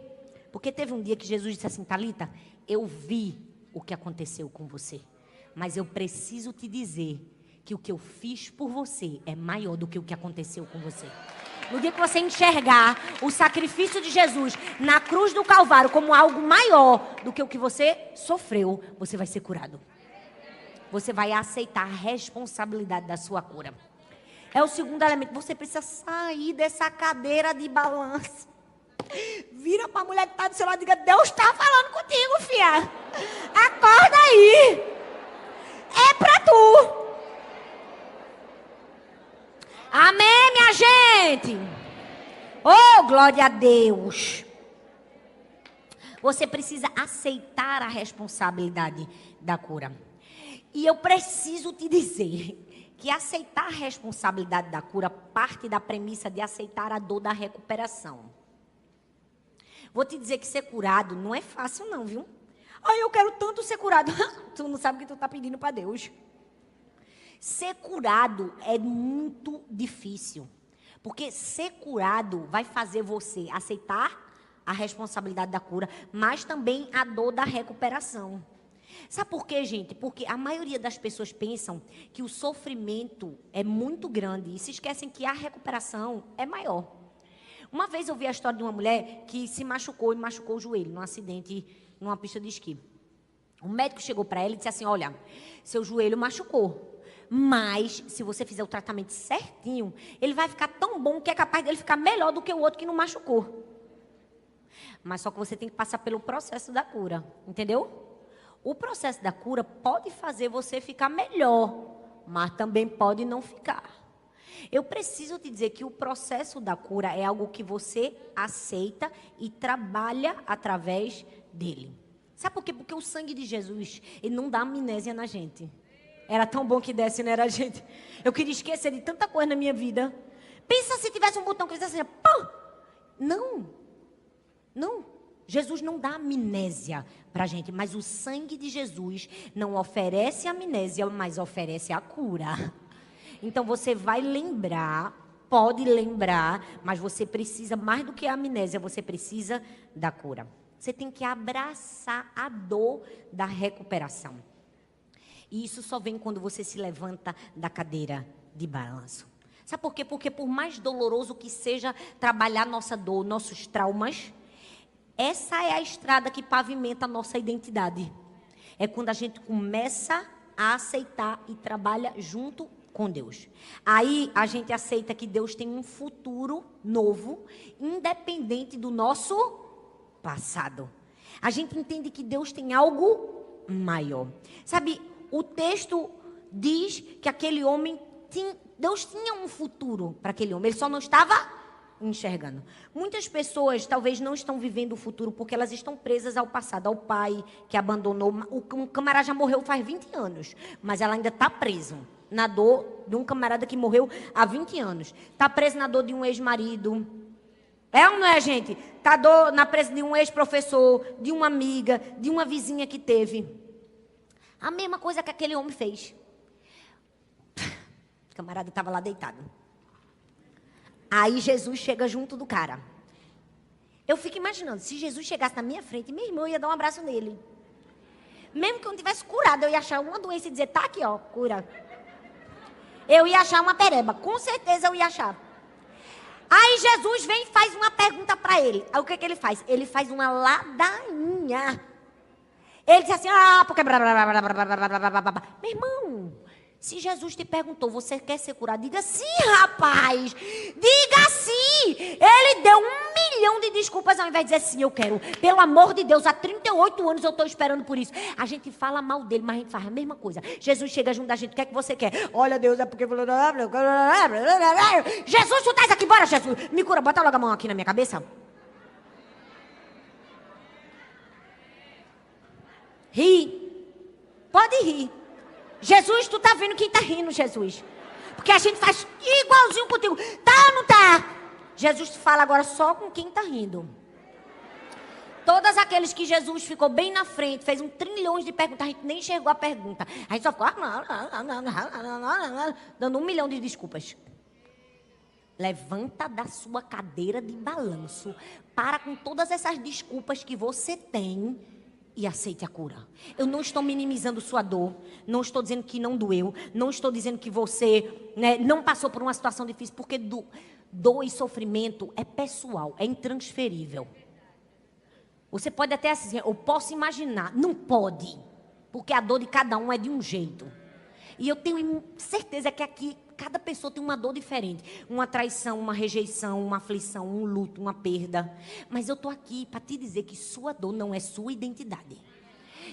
Porque teve um dia que Jesus disse assim, Thalita, eu vi o que aconteceu com você. Mas eu preciso te dizer que o que eu fiz por você é maior do que o que aconteceu com você. No dia que você enxergar o sacrifício de Jesus na cruz do Calvário como algo maior do que o que você sofreu, você vai ser curado. Você vai aceitar a responsabilidade da sua cura. É o segundo elemento. Você precisa sair dessa cadeira de balanço. Vira para a mulher que está do seu lado e diga, Deus está falando contigo, filha. Acorda aí. É para tu. Amém, minha gente? Oh, glória a Deus. Você precisa aceitar a responsabilidade da cura. E eu preciso te dizer que aceitar a responsabilidade da cura parte da premissa de aceitar a dor da recuperação. Vou te dizer que ser curado não é fácil não, viu? Ai, eu quero tanto ser curado. Tu não sabe o que tu está pedindo para Deus. Ser curado é muito difícil. Porque ser curado vai fazer você aceitar a responsabilidade da cura, mas também a dor da recuperação. Sabe por quê, gente? Porque a maioria das pessoas pensam que o sofrimento é muito grande e se esquecem que a recuperação é maior. Uma vez eu vi a história de uma mulher que se machucou e machucou o joelho num acidente numa pista de esqui. O médico chegou para ela e disse assim, olha, seu joelho machucou. Mas, se você fizer o tratamento certinho, ele vai ficar tão bom que é capaz dele ficar melhor do que o outro que não machucou. Mas só que você tem que passar pelo processo da cura, entendeu? O processo da cura pode fazer você ficar melhor, mas também pode não ficar. Eu preciso te dizer que o processo da cura é algo que você aceita e trabalha através dele. Sabe por quê? Porque o sangue de Jesus, ele não dá amnésia na gente. Era tão bom que desse, não era, gente? Eu queria esquecer de tanta coisa na minha vida. Pensa se tivesse um botão que fizesse assim, pá! Não. Jesus não dá amnésia pra gente, mas o sangue de Jesus não oferece amnésia, mas oferece a cura. Então você vai lembrar, pode lembrar, mas você precisa mais do que a amnésia, você precisa da cura. Você tem que abraçar a dor da recuperação. E isso só vem quando você se levanta da cadeira de balanço. Sabe por quê? Porque por mais doloroso que seja trabalhar nossa dor, nossos traumas, essa é a estrada que pavimenta a nossa identidade. É quando a gente começa a aceitar e trabalha junto com Deus. Aí a gente aceita que Deus tem um futuro novo, independente do nosso passado. A gente entende que Deus tem algo maior. Sabe, o texto diz que aquele homem, Deus tinha um futuro para aquele homem, ele só não estava enxergando. Muitas pessoas talvez não estão vivendo o futuro porque elas estão presas ao passado, ao pai que abandonou. Um camarada já morreu faz 20 anos, mas ela ainda está preso na dor de um camarada que morreu há 20 anos. Está preso na dor de um ex-marido. É ou não é, gente? Está na presa de um ex-professor, de uma amiga, de uma vizinha que teve. A mesma coisa que aquele homem fez. O camarada estava lá deitado. Aí Jesus chega junto do cara. Eu fico imaginando, se Jesus chegasse na minha frente, meu irmão, eu ia dar um abraço nele. Mesmo que eu não tivesse curado, eu ia achar uma doença e dizer, tá aqui, ó, cura. Eu ia achar uma pereba. Com certeza eu ia achar. Aí Jesus vem e faz uma pergunta para ele. Aí o que ele faz? Ele faz uma ladainha. Ele diz assim, porque... Meu irmão, se Jesus te perguntou, você quer ser curado? Diga sim, rapaz. Diga sim. Ele deu 1 milhão de desculpas ao invés de dizer sim, eu quero. Pelo amor de Deus, há 38 anos eu estou esperando por isso. A gente fala mal dele, mas a gente faz a mesma coisa. Jesus chega junto da gente, o que é que você quer? Olha, Deus, é porque... Jesus, tu estás aqui, bora, Jesus. Me cura, bota logo a mão aqui na minha cabeça. Ri. Pode rir. Jesus, tu tá vendo quem tá rindo, Jesus. Porque a gente faz igualzinho contigo. Tá ou não tá? Jesus fala agora só com quem tá rindo. Todos aqueles que Jesus ficou bem na frente, fez 1 trilhão de perguntas, a gente nem enxergou a pergunta. A gente só ficou dando 1 milhão de desculpas. Levanta da sua cadeira de balanço. Para com todas essas desculpas que você tem e aceite a cura. Eu não estou minimizando sua dor. Não estou dizendo que não doeu. Não estou dizendo que você não passou por uma situação difícil. Porque dor e sofrimento é pessoal. É intransferível. Você pode até assim, eu posso imaginar. Não pode. Porque a dor de cada um é de um jeito. E eu tenho certeza que aqui cada pessoa tem uma dor diferente. Uma traição, uma rejeição, uma aflição, um luto, uma perda. Mas eu estou aqui para te dizer que sua dor não é sua identidade.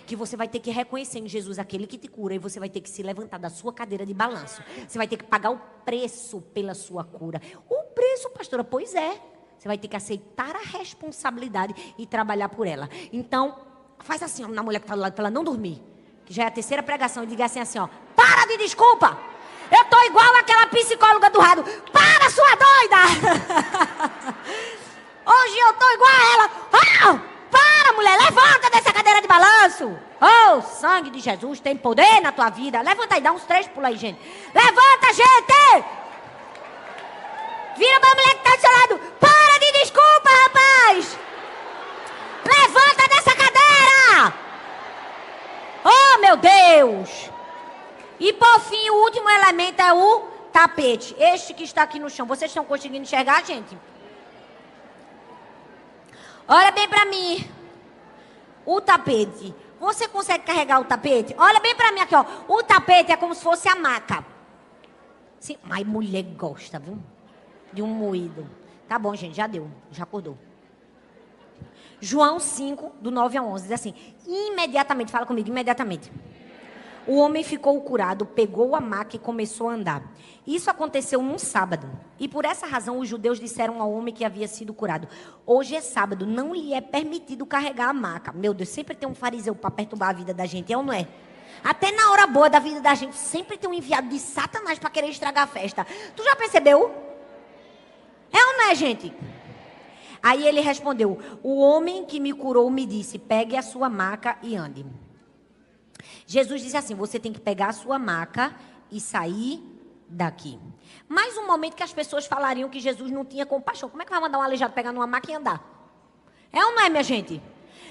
Que você vai ter que reconhecer em Jesus aquele que te cura. E você vai ter que se levantar da sua cadeira de balanço. Você vai ter que pagar o preço pela sua cura. O preço, pastora, pois é. Você vai ter que aceitar a responsabilidade e trabalhar por ela. Então, faz assim, ó, na mulher que está do lado, para ela não dormir. Que já é a 3ª pregação. E diga assim, ó, para de desculpa. Eu tô igual aquela psicóloga do rádio. Para, sua doida! Hoje eu tô igual a ela. Para, mulher, levanta dessa cadeira de balanço. Oh, sangue de Jesus tem poder na tua vida. Levanta aí, dá uns 3 pulos aí, gente. Levanta, gente! Vira pra mulher que tá do seu lado. Para de desculpa, rapaz! Levanta dessa cadeira! Oh, meu Deus! E por fim, o último elemento é o tapete. Este que está aqui no chão. Vocês estão conseguindo enxergar, gente? Olha bem para mim. O tapete. Você consegue carregar o tapete? Olha bem para mim aqui, ó. O tapete é como se fosse a maca. Sim, mas mulher gosta, viu? De um moído. Tá bom, gente, já deu. Já acordou. João 5, do 9 a 11. Diz assim, imediatamente, fala comigo, imediatamente. O homem ficou curado, pegou a maca e começou a andar. Isso aconteceu num sábado. E por essa razão os judeus disseram ao homem que havia sido curado: hoje é sábado, não lhe é permitido carregar a maca. Meu Deus, sempre tem um fariseu para perturbar a vida da gente, é ou não é? Até na hora boa da vida da gente, sempre tem um enviado de Satanás para querer estragar a festa. Tu já percebeu? É ou não é, gente? Aí ele respondeu: o homem que me curou me disse, pegue a sua maca e ande. Jesus disse assim, você tem que pegar a sua maca e sair daqui. Mais um momento que as pessoas falariam que Jesus não tinha compaixão. Como é que vai mandar um aleijado pegar numa maca e andar? É ou não é, minha gente?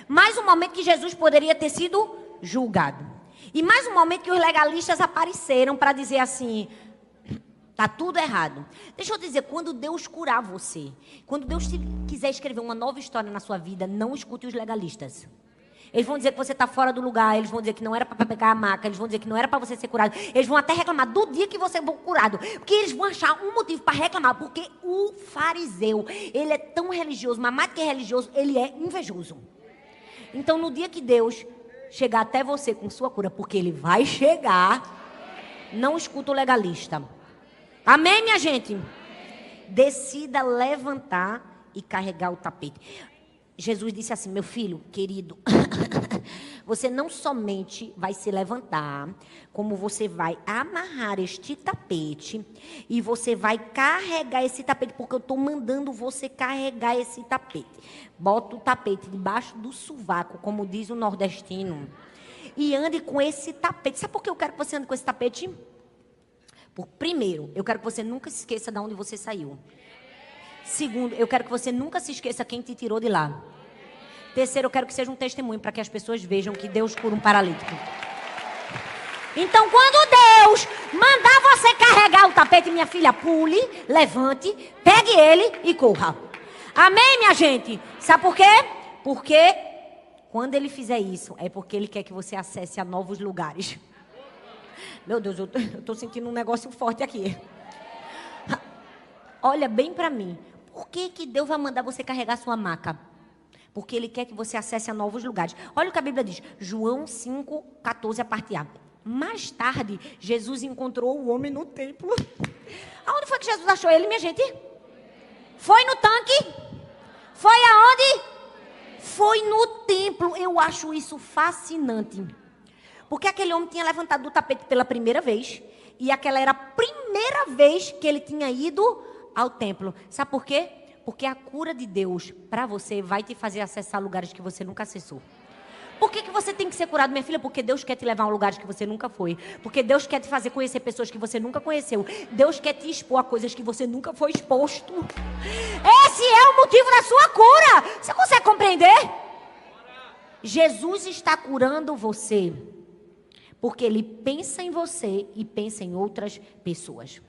Mais um momento que Jesus poderia ter sido julgado. E mais um momento que os legalistas apareceram para dizer assim, tá tudo errado. Deixa eu dizer, quando Deus curar você, quando Deus quiser escrever uma nova história na sua vida, não escute os legalistas. Eles vão dizer que você está fora do lugar, eles vão dizer que não era para pegar a maca, eles vão dizer que não era para você ser curado. Eles vão até reclamar do dia que você for curado. Porque eles vão achar um motivo para reclamar. Porque o fariseu, ele é tão religioso, mas mais do que religioso, ele é invejoso. Então, no dia que Deus chegar até você com sua cura, porque ele vai chegar, não escuta o legalista. Amém, minha gente? Decida levantar e carregar o tapete. Jesus disse assim, meu filho querido, você não somente vai se levantar, como você vai amarrar este tapete e você vai carregar esse tapete, porque eu estou mandando você carregar esse tapete. Bota o tapete debaixo do sovaco, como diz o nordestino, e ande com esse tapete. Sabe por que eu quero que você ande com esse tapete? Primeiro, eu quero que você nunca se esqueça de onde você saiu. Segundo, eu quero que você nunca se esqueça quem te tirou de lá. Terceiro, eu quero que seja um testemunho para que as pessoas vejam que Deus cura um paralítico. Então, quando Deus mandar você carregar o tapete, minha filha, pule, levante, pegue ele e corra. Amém, minha gente? Sabe por quê? Porque quando ele fizer isso, é porque ele quer que você acesse a novos lugares. Meu Deus, eu tô sentindo um negócio forte aqui. Olha bem para mim. Por que Deus vai mandar você carregar sua maca? Porque ele quer que você acesse a novos lugares. Olha o que a Bíblia diz. João 5:14, a parte A. Mais tarde, Jesus encontrou o homem no templo. Aonde foi que Jesus achou ele, minha gente? Foi no tanque? Foi aonde? Foi no templo. Eu acho isso fascinante. Porque aquele homem tinha levantado do tapete pela primeira vez. E aquela era a primeira vez que ele tinha ido ao templo. Sabe por quê? Porque a cura de Deus para você vai te fazer acessar lugares que você nunca acessou. Por que você tem que ser curado, minha filha? Porque Deus quer te levar a lugares que você nunca foi. Porque Deus quer te fazer conhecer pessoas que você nunca conheceu. Deus quer te expor a coisas que você nunca foi exposto. Esse é o motivo da sua cura. Você consegue compreender? Jesus está curando você porque Ele pensa em você e pensa em outras pessoas.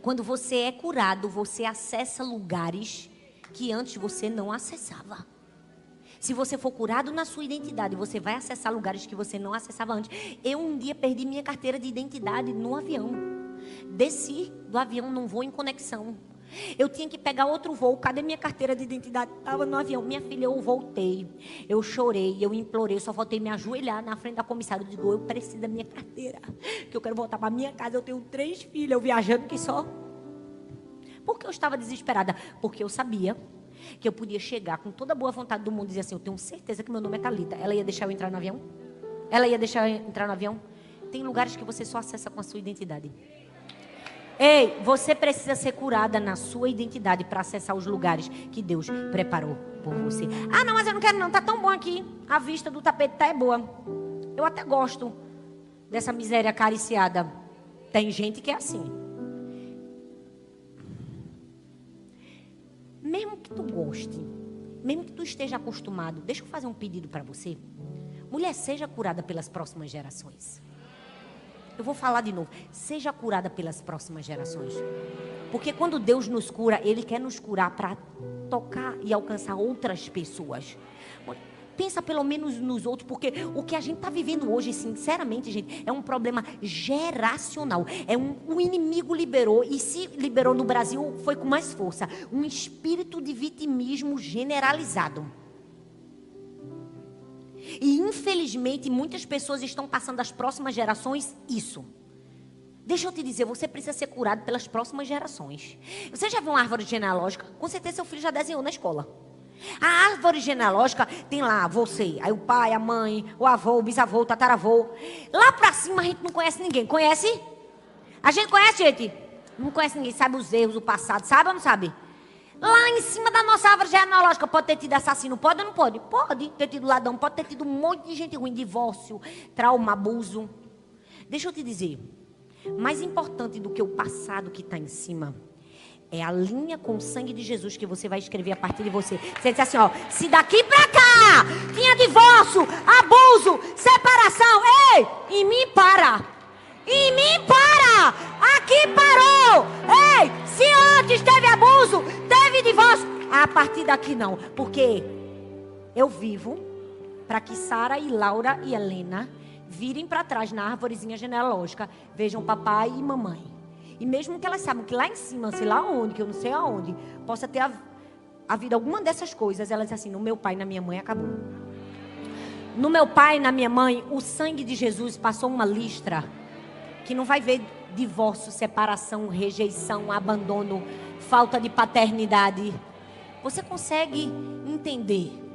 Quando você é curado, você acessa lugares que antes você não acessava. Se você for curado na sua identidade, você vai acessar lugares que você não acessava antes. Eu um dia perdi minha carteira de identidade no avião. Desci do avião num voo em conexão. Eu tinha que pegar outro voo. Cadê minha carteira de identidade? Estava no avião. Minha filha, eu voltei. Eu chorei, eu implorei. Só faltei me ajoelhar na frente da comissária. Eu digo, eu preciso da minha carteira. Que eu quero voltar para minha casa. Eu tenho 3 filhas. Eu viajando que só. Por que eu estava desesperada? Porque eu sabia que eu podia chegar com toda a boa vontade do mundo e dizer assim, eu tenho certeza que meu nome é Thalita. Ela ia deixar eu entrar no avião? Ela ia deixar eu entrar no avião? Tem lugares que você só acessa com a sua identidade. Ei, você precisa ser curada na sua identidade para acessar os lugares que Deus preparou por você. Ah, não, mas eu não quero não, tá tão bom aqui. A vista do tapete tá é boa. Eu até gosto dessa miséria acariciada. Tem gente que é assim. Mesmo que tu goste, mesmo que tu esteja acostumado, deixa eu fazer um pedido para você. Mulher, seja curada pelas próximas gerações. Eu vou falar de novo. Seja curada pelas próximas gerações. Porque quando Deus nos cura, Ele quer nos curar para tocar e alcançar outras pessoas. Pensa pelo menos nos outros, porque o que a gente está vivendo hoje, sinceramente, gente, é um problema geracional. O inimigo liberou, e se liberou no Brasil, foi com mais força. Um espírito de vitimismo generalizado. E infelizmente, muitas pessoas estão passando às próximas gerações isso. Deixa eu te dizer, você precisa ser curado pelas próximas gerações. Você já viu uma árvore genealógica? Com certeza seu filho já desenhou na escola. A árvore genealógica tem lá você, aí o pai, a mãe, o avô, o bisavô, o tataravô. Lá pra cima a gente não conhece ninguém. Conhece? A gente conhece, gente? Não conhece ninguém, sabe os erros, o passado, sabe ou não sabe? Lá em cima da nossa árvore genealógica pode ter tido assassino, pode ou não pode? Pode ter tido ladrão, pode ter tido um monte de gente ruim, divórcio, trauma, abuso. Deixa eu te dizer, mais importante do que o passado que está em cima é a linha com o sangue de Jesus que você vai escrever a partir de você. Você diz assim, ó, se daqui pra cá tinha divórcio, abuso, separação, ei, em mim para. Em mim para. Aqui parou. Ei, se antes teve abuso, teve divórcio, a partir daqui não. Porque eu vivo para que Sara e Laura e Helena virem para trás na árvorezinha genealógica, vejam papai e mamãe. E mesmo que elas saibam que lá em cima, sei lá onde, que eu não sei aonde, possa ter havido alguma dessas coisas, elas dizem assim, no meu pai e na minha mãe acabou. No meu pai e na minha mãe, o sangue de Jesus passou uma listra que não vai ver divórcio, separação, rejeição, abandono, falta de paternidade. Você consegue entender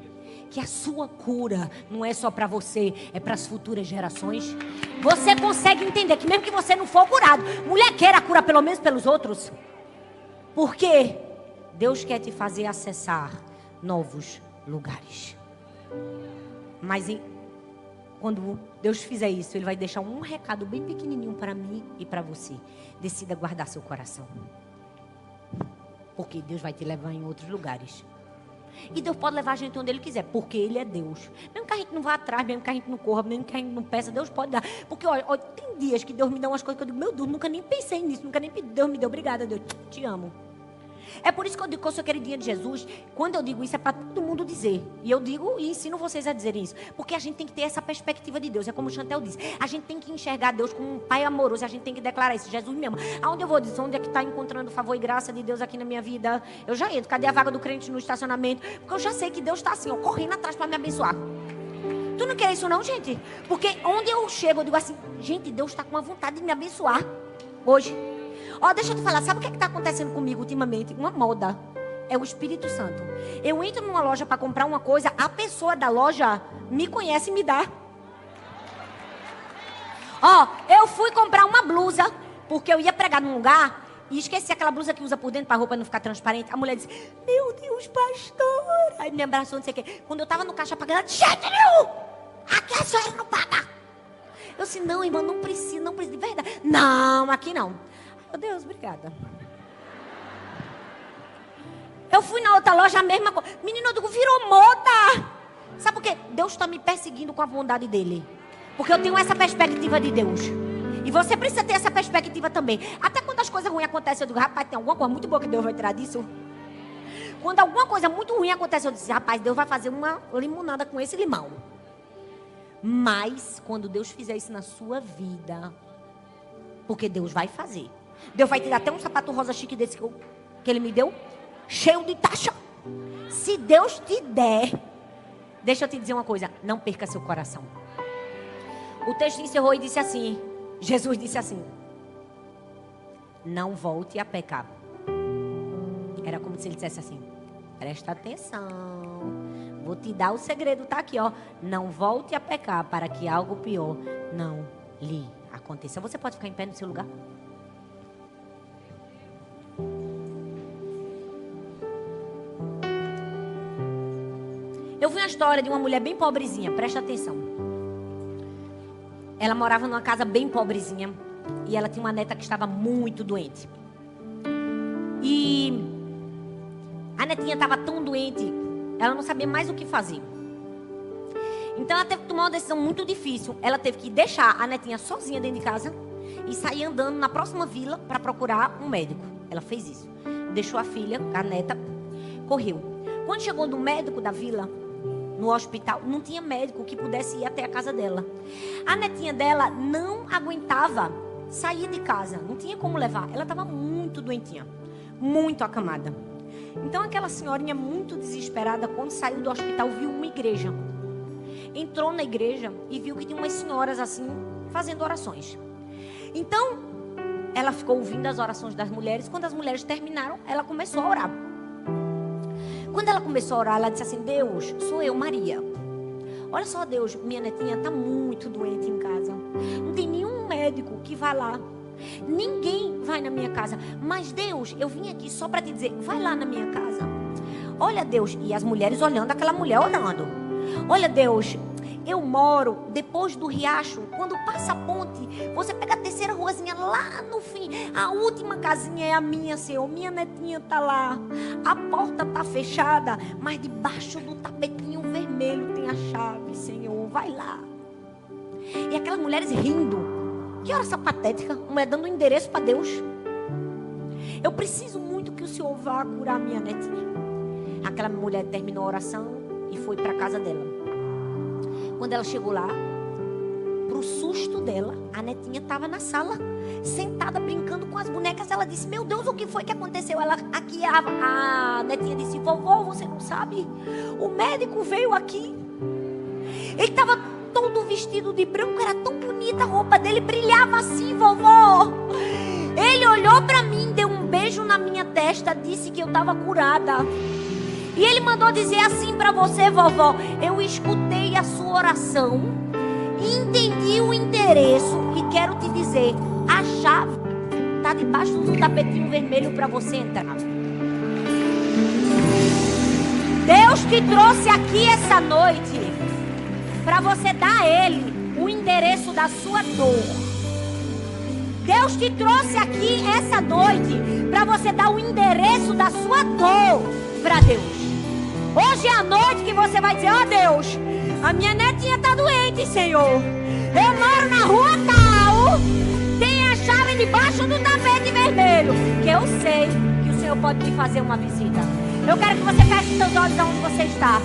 que a sua cura não é só para você, é para as futuras gerações? Você consegue entender que mesmo que você não for curado, mulher, queira a cura pelo menos pelos outros? Porque Deus quer te fazer acessar novos lugares. Mas quando Deus fizer isso, Ele vai deixar um recado bem pequenininho para mim e para você. Decida guardar seu coração. Porque Deus vai te levar em outros lugares. E Deus pode levar a gente onde Ele quiser, porque Ele é Deus. Mesmo que a gente não vá atrás, mesmo que a gente não corra, mesmo que a gente não peça, Deus pode dar. Porque, olha, tem dias que Deus me dá umas coisas que eu digo, meu Deus, nunca nem pensei nisso, nunca nem pedi. Deus me deu, obrigada, Deus, te amo. É por isso que eu digo que eu sou queridinha de Jesus. Quando eu digo isso, é para todo mundo dizer. E eu digo e ensino vocês a dizerem isso. Porque a gente tem que ter essa perspectiva de Deus. É como o Chantel disse. A gente tem que enxergar Deus como um pai amoroso. A gente tem que declarar isso. Jesus me ama. Aonde eu vou dizer? Onde é que está encontrando favor e graça de Deus aqui na minha vida? Eu já entro. Cadê a vaga do crente no estacionamento? Porque eu já sei que Deus está assim, ó, correndo atrás para me abençoar. Tu não quer isso não, gente? Porque onde eu chego, eu digo assim, gente, Deus está com uma vontade de me abençoar hoje. Ó, deixa eu te falar, sabe o que está acontecendo comigo ultimamente? Uma moda. É o Espírito Santo. Eu entro numa loja para comprar uma coisa, a pessoa da loja me conhece e me dá. Ó, eu fui comprar uma blusa, porque eu ia pregar num lugar e esqueci aquela blusa que usa por dentro para a roupa não ficar transparente. A mulher disse, meu Deus, pastor. Aí me abraçou, não sei o quê. Quando eu estava no caixa pagando, ela disse, gente, não! Aqui a senhora não paga. Eu disse, não, irmã, não precisa, de verdade. Não, aqui não. Meu Deus, obrigada. Eu fui na outra loja, a mesma coisa. Menino, eu digo, virou moda. Sabe por quê? Deus está me perseguindo com a bondade dele. Porque eu tenho essa perspectiva de Deus. E você precisa ter essa perspectiva também. Até quando as coisas ruins acontecem, eu digo, rapaz, tem alguma coisa muito boa que Deus vai tirar disso? Quando alguma coisa muito ruim acontece, eu digo, rapaz, Deus vai fazer uma limonada com esse limão. Mas, quando Deus fizer isso na sua vida, porque Deus vai fazer. Deus vai te dar até um sapato rosa chique desse que Ele me deu, cheio de taxa. Se Deus te der, deixa eu te dizer uma coisa, não perca seu coração. O texto encerrou e disse assim, Jesus disse assim, não volte a pecar. Era como se Ele dissesse assim, presta atenção, vou te dar o segredo, tá aqui, ó. Não volte a pecar para que algo pior não lhe aconteça. Você pode ficar em pé no seu lugar? Eu vi uma história de uma mulher bem pobrezinha, presta atenção. Ela morava numa casa bem pobrezinha e ela tinha uma neta que estava muito doente. E a netinha estava tão doente, ela não sabia mais o que fazer. Então ela teve que tomar uma decisão muito difícil. Ela teve que deixar a netinha sozinha dentro de casa e sair andando na próxima vila para procurar um médico. Ela fez isso. Deixou a filha, a neta, correu. Quando chegou no médico da vila, no hospital, não tinha médico que pudesse ir até a casa dela. A netinha dela não aguentava sair de casa, não tinha como levar. Ela estava muito doentinha, muito acamada. Então aquela senhorinha muito desesperada, quando saiu do hospital, viu uma igreja. Entrou na igreja e viu que tinha umas senhoras assim, fazendo orações. Então, ela ficou ouvindo as orações das mulheres. Quando as mulheres terminaram, ela começou a orar. Quando ela começou a orar, ela disse assim, Deus, sou eu, Maria. Olha só, Deus, minha netinha está muito doente em casa. Não tem nenhum médico que vá lá. Ninguém vai na minha casa. Mas Deus, eu vim aqui só para te dizer, vai lá na minha casa. Olha, Deus, e as mulheres olhando, aquela mulher orando. Olha, Deus, eu moro depois do riacho. Quando passa a ponte, você pega a terceira ruazinha lá no fim. A última casinha é a minha, Senhor. Minha netinha está lá. A porta está fechada, mas debaixo do tapetinho vermelho tem a chave, Senhor. Vai lá. E aquelas mulheres rindo. Que oração patética. Uma mulher dando um endereço para Deus. Eu preciso muito que o Senhor vá curar minha netinha. Aquela mulher terminou a oração e foi para a casa dela. Quando ela chegou lá, pro susto dela, a netinha estava na sala, sentada, brincando com as bonecas. Ela disse, meu Deus, o que foi que aconteceu? Ela, aqui, a netinha disse, vovó, você não sabe? O médico veio aqui. Ele estava todo vestido de branco, era tão bonita a roupa dele, brilhava assim, vovó. Ele olhou para mim, deu um beijo na minha testa, disse que eu estava curada. E ele mandou dizer assim para você, vovó, eu escutei a sua oração, entendi o endereço e quero te dizer, a chave está debaixo do tapetinho vermelho para você entrar. Deus te trouxe aqui essa noite para você dar a Ele o endereço da sua dor. Deus te trouxe aqui essa noite para você dar o endereço da sua dor para Deus. Hoje é a noite que você vai dizer: ó Deus, a minha netinha está doente, Senhor. Eu moro na rua tal, tem a chave debaixo do tapete vermelho, que eu sei que o Senhor pode me fazer uma visita. Eu quero que você feche seus olhos aonde você está.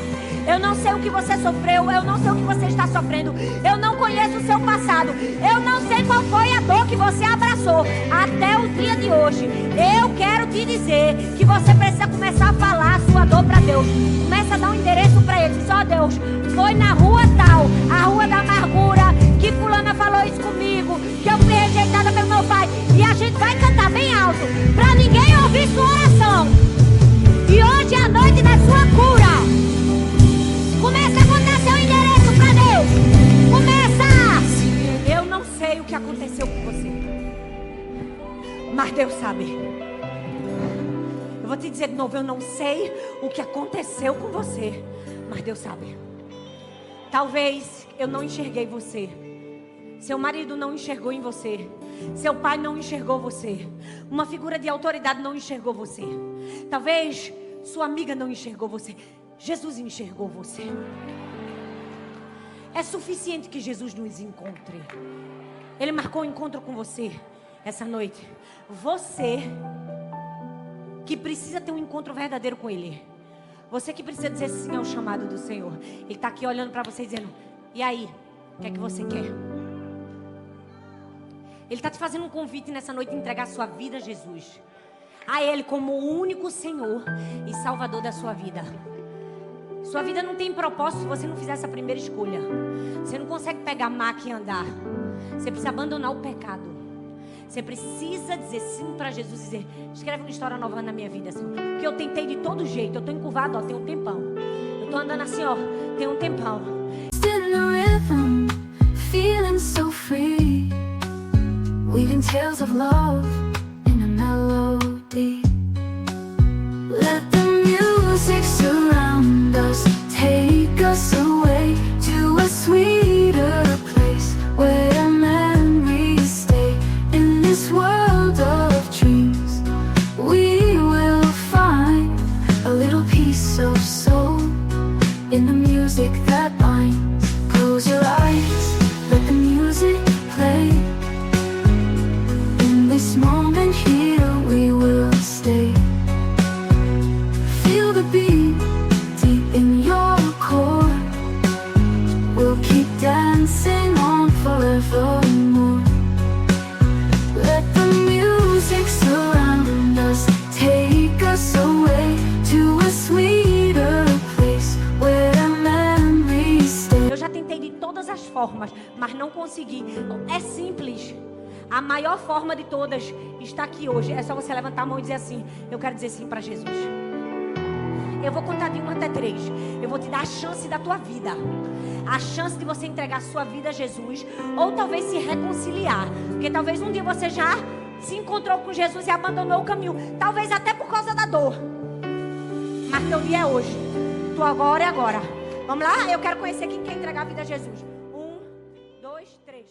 Eu não sei o que você sofreu, eu não sei o que você está sofrendo, eu não conheço o seu passado, eu não sei qual foi a dor que você abraçou até o dia de hoje. Eu quero te dizer que você precisa começar a falar a sua dor para Deus. Começa a dar um endereço para Ele. Diz: ó Deus, foi na rua tal, a rua da amargura, que fulana falou isso comigo, que eu fui rejeitada pelo meu pai. E a gente vai cantar bem alto, para ninguém ouvir sua oração. E hoje é a noite da sua cura. Começa a contar seu endereço para Deus. Começa. Eu não sei o que aconteceu com você, mas Deus sabe. Eu vou te dizer de novo: eu não sei o que aconteceu com você, mas Deus sabe. Talvez eu não enxerguei você, seu marido não enxergou em você, seu pai não enxergou você, uma figura de autoridade não enxergou você, talvez sua amiga não enxergou você. Jesus enxergou você. É suficiente que Jesus nos encontre. Ele marcou um encontro com você essa noite. Você que precisa ter um encontro verdadeiro com Ele. Você que precisa dizer sim ao chamado do Senhor. Ele está aqui olhando para você dizendo: e aí, o que é que você quer? Ele está te fazendo um convite nessa noite de entregar sua vida a Jesus, a Ele como o único Senhor e Salvador da sua vida. Sua vida não tem propósito se você não fizer essa primeira escolha. Você não consegue pegar a maca e andar. Você precisa abandonar o pecado. Você precisa dizer sim para Jesus, dizer: escreve uma história nova na minha vida, Senhor. Porque eu tentei de todo jeito. Eu estou encurvado, ó, tem um tempão. Eu estou andando assim, ó, tem um tempão. Still in the rhythm, feeling so free, weaving tales of love in a melody. Let the music surround us, take us away to a sweeter place where memories stay. In this world of dreams, we will find a little piece of soul in the music that binds. Close your eyes, let the music play. In this moment here we will stay. Feel the beat deep in your core. We'll keep dancing on forevermore. Let the music surround us, take us away to a sweeter place where memories stay. Eu já tentei de todas as formas, mas não consegui. É simples. A maior forma de todas está aqui hoje. É só você levantar a mão e dizer assim: eu quero dizer sim para Jesus. Eu vou contar de 1 até 3. Eu vou te dar a chance da tua vida, a chance de você entregar a sua vida a Jesus, ou talvez se reconciliar, porque talvez um dia você já se encontrou com Jesus e abandonou o caminho, talvez até por causa da dor. Mas teu dia é hoje. Tua agora é agora. Vamos lá? Eu quero conhecer quem quer entregar a vida a Jesus. 1, 2, 3.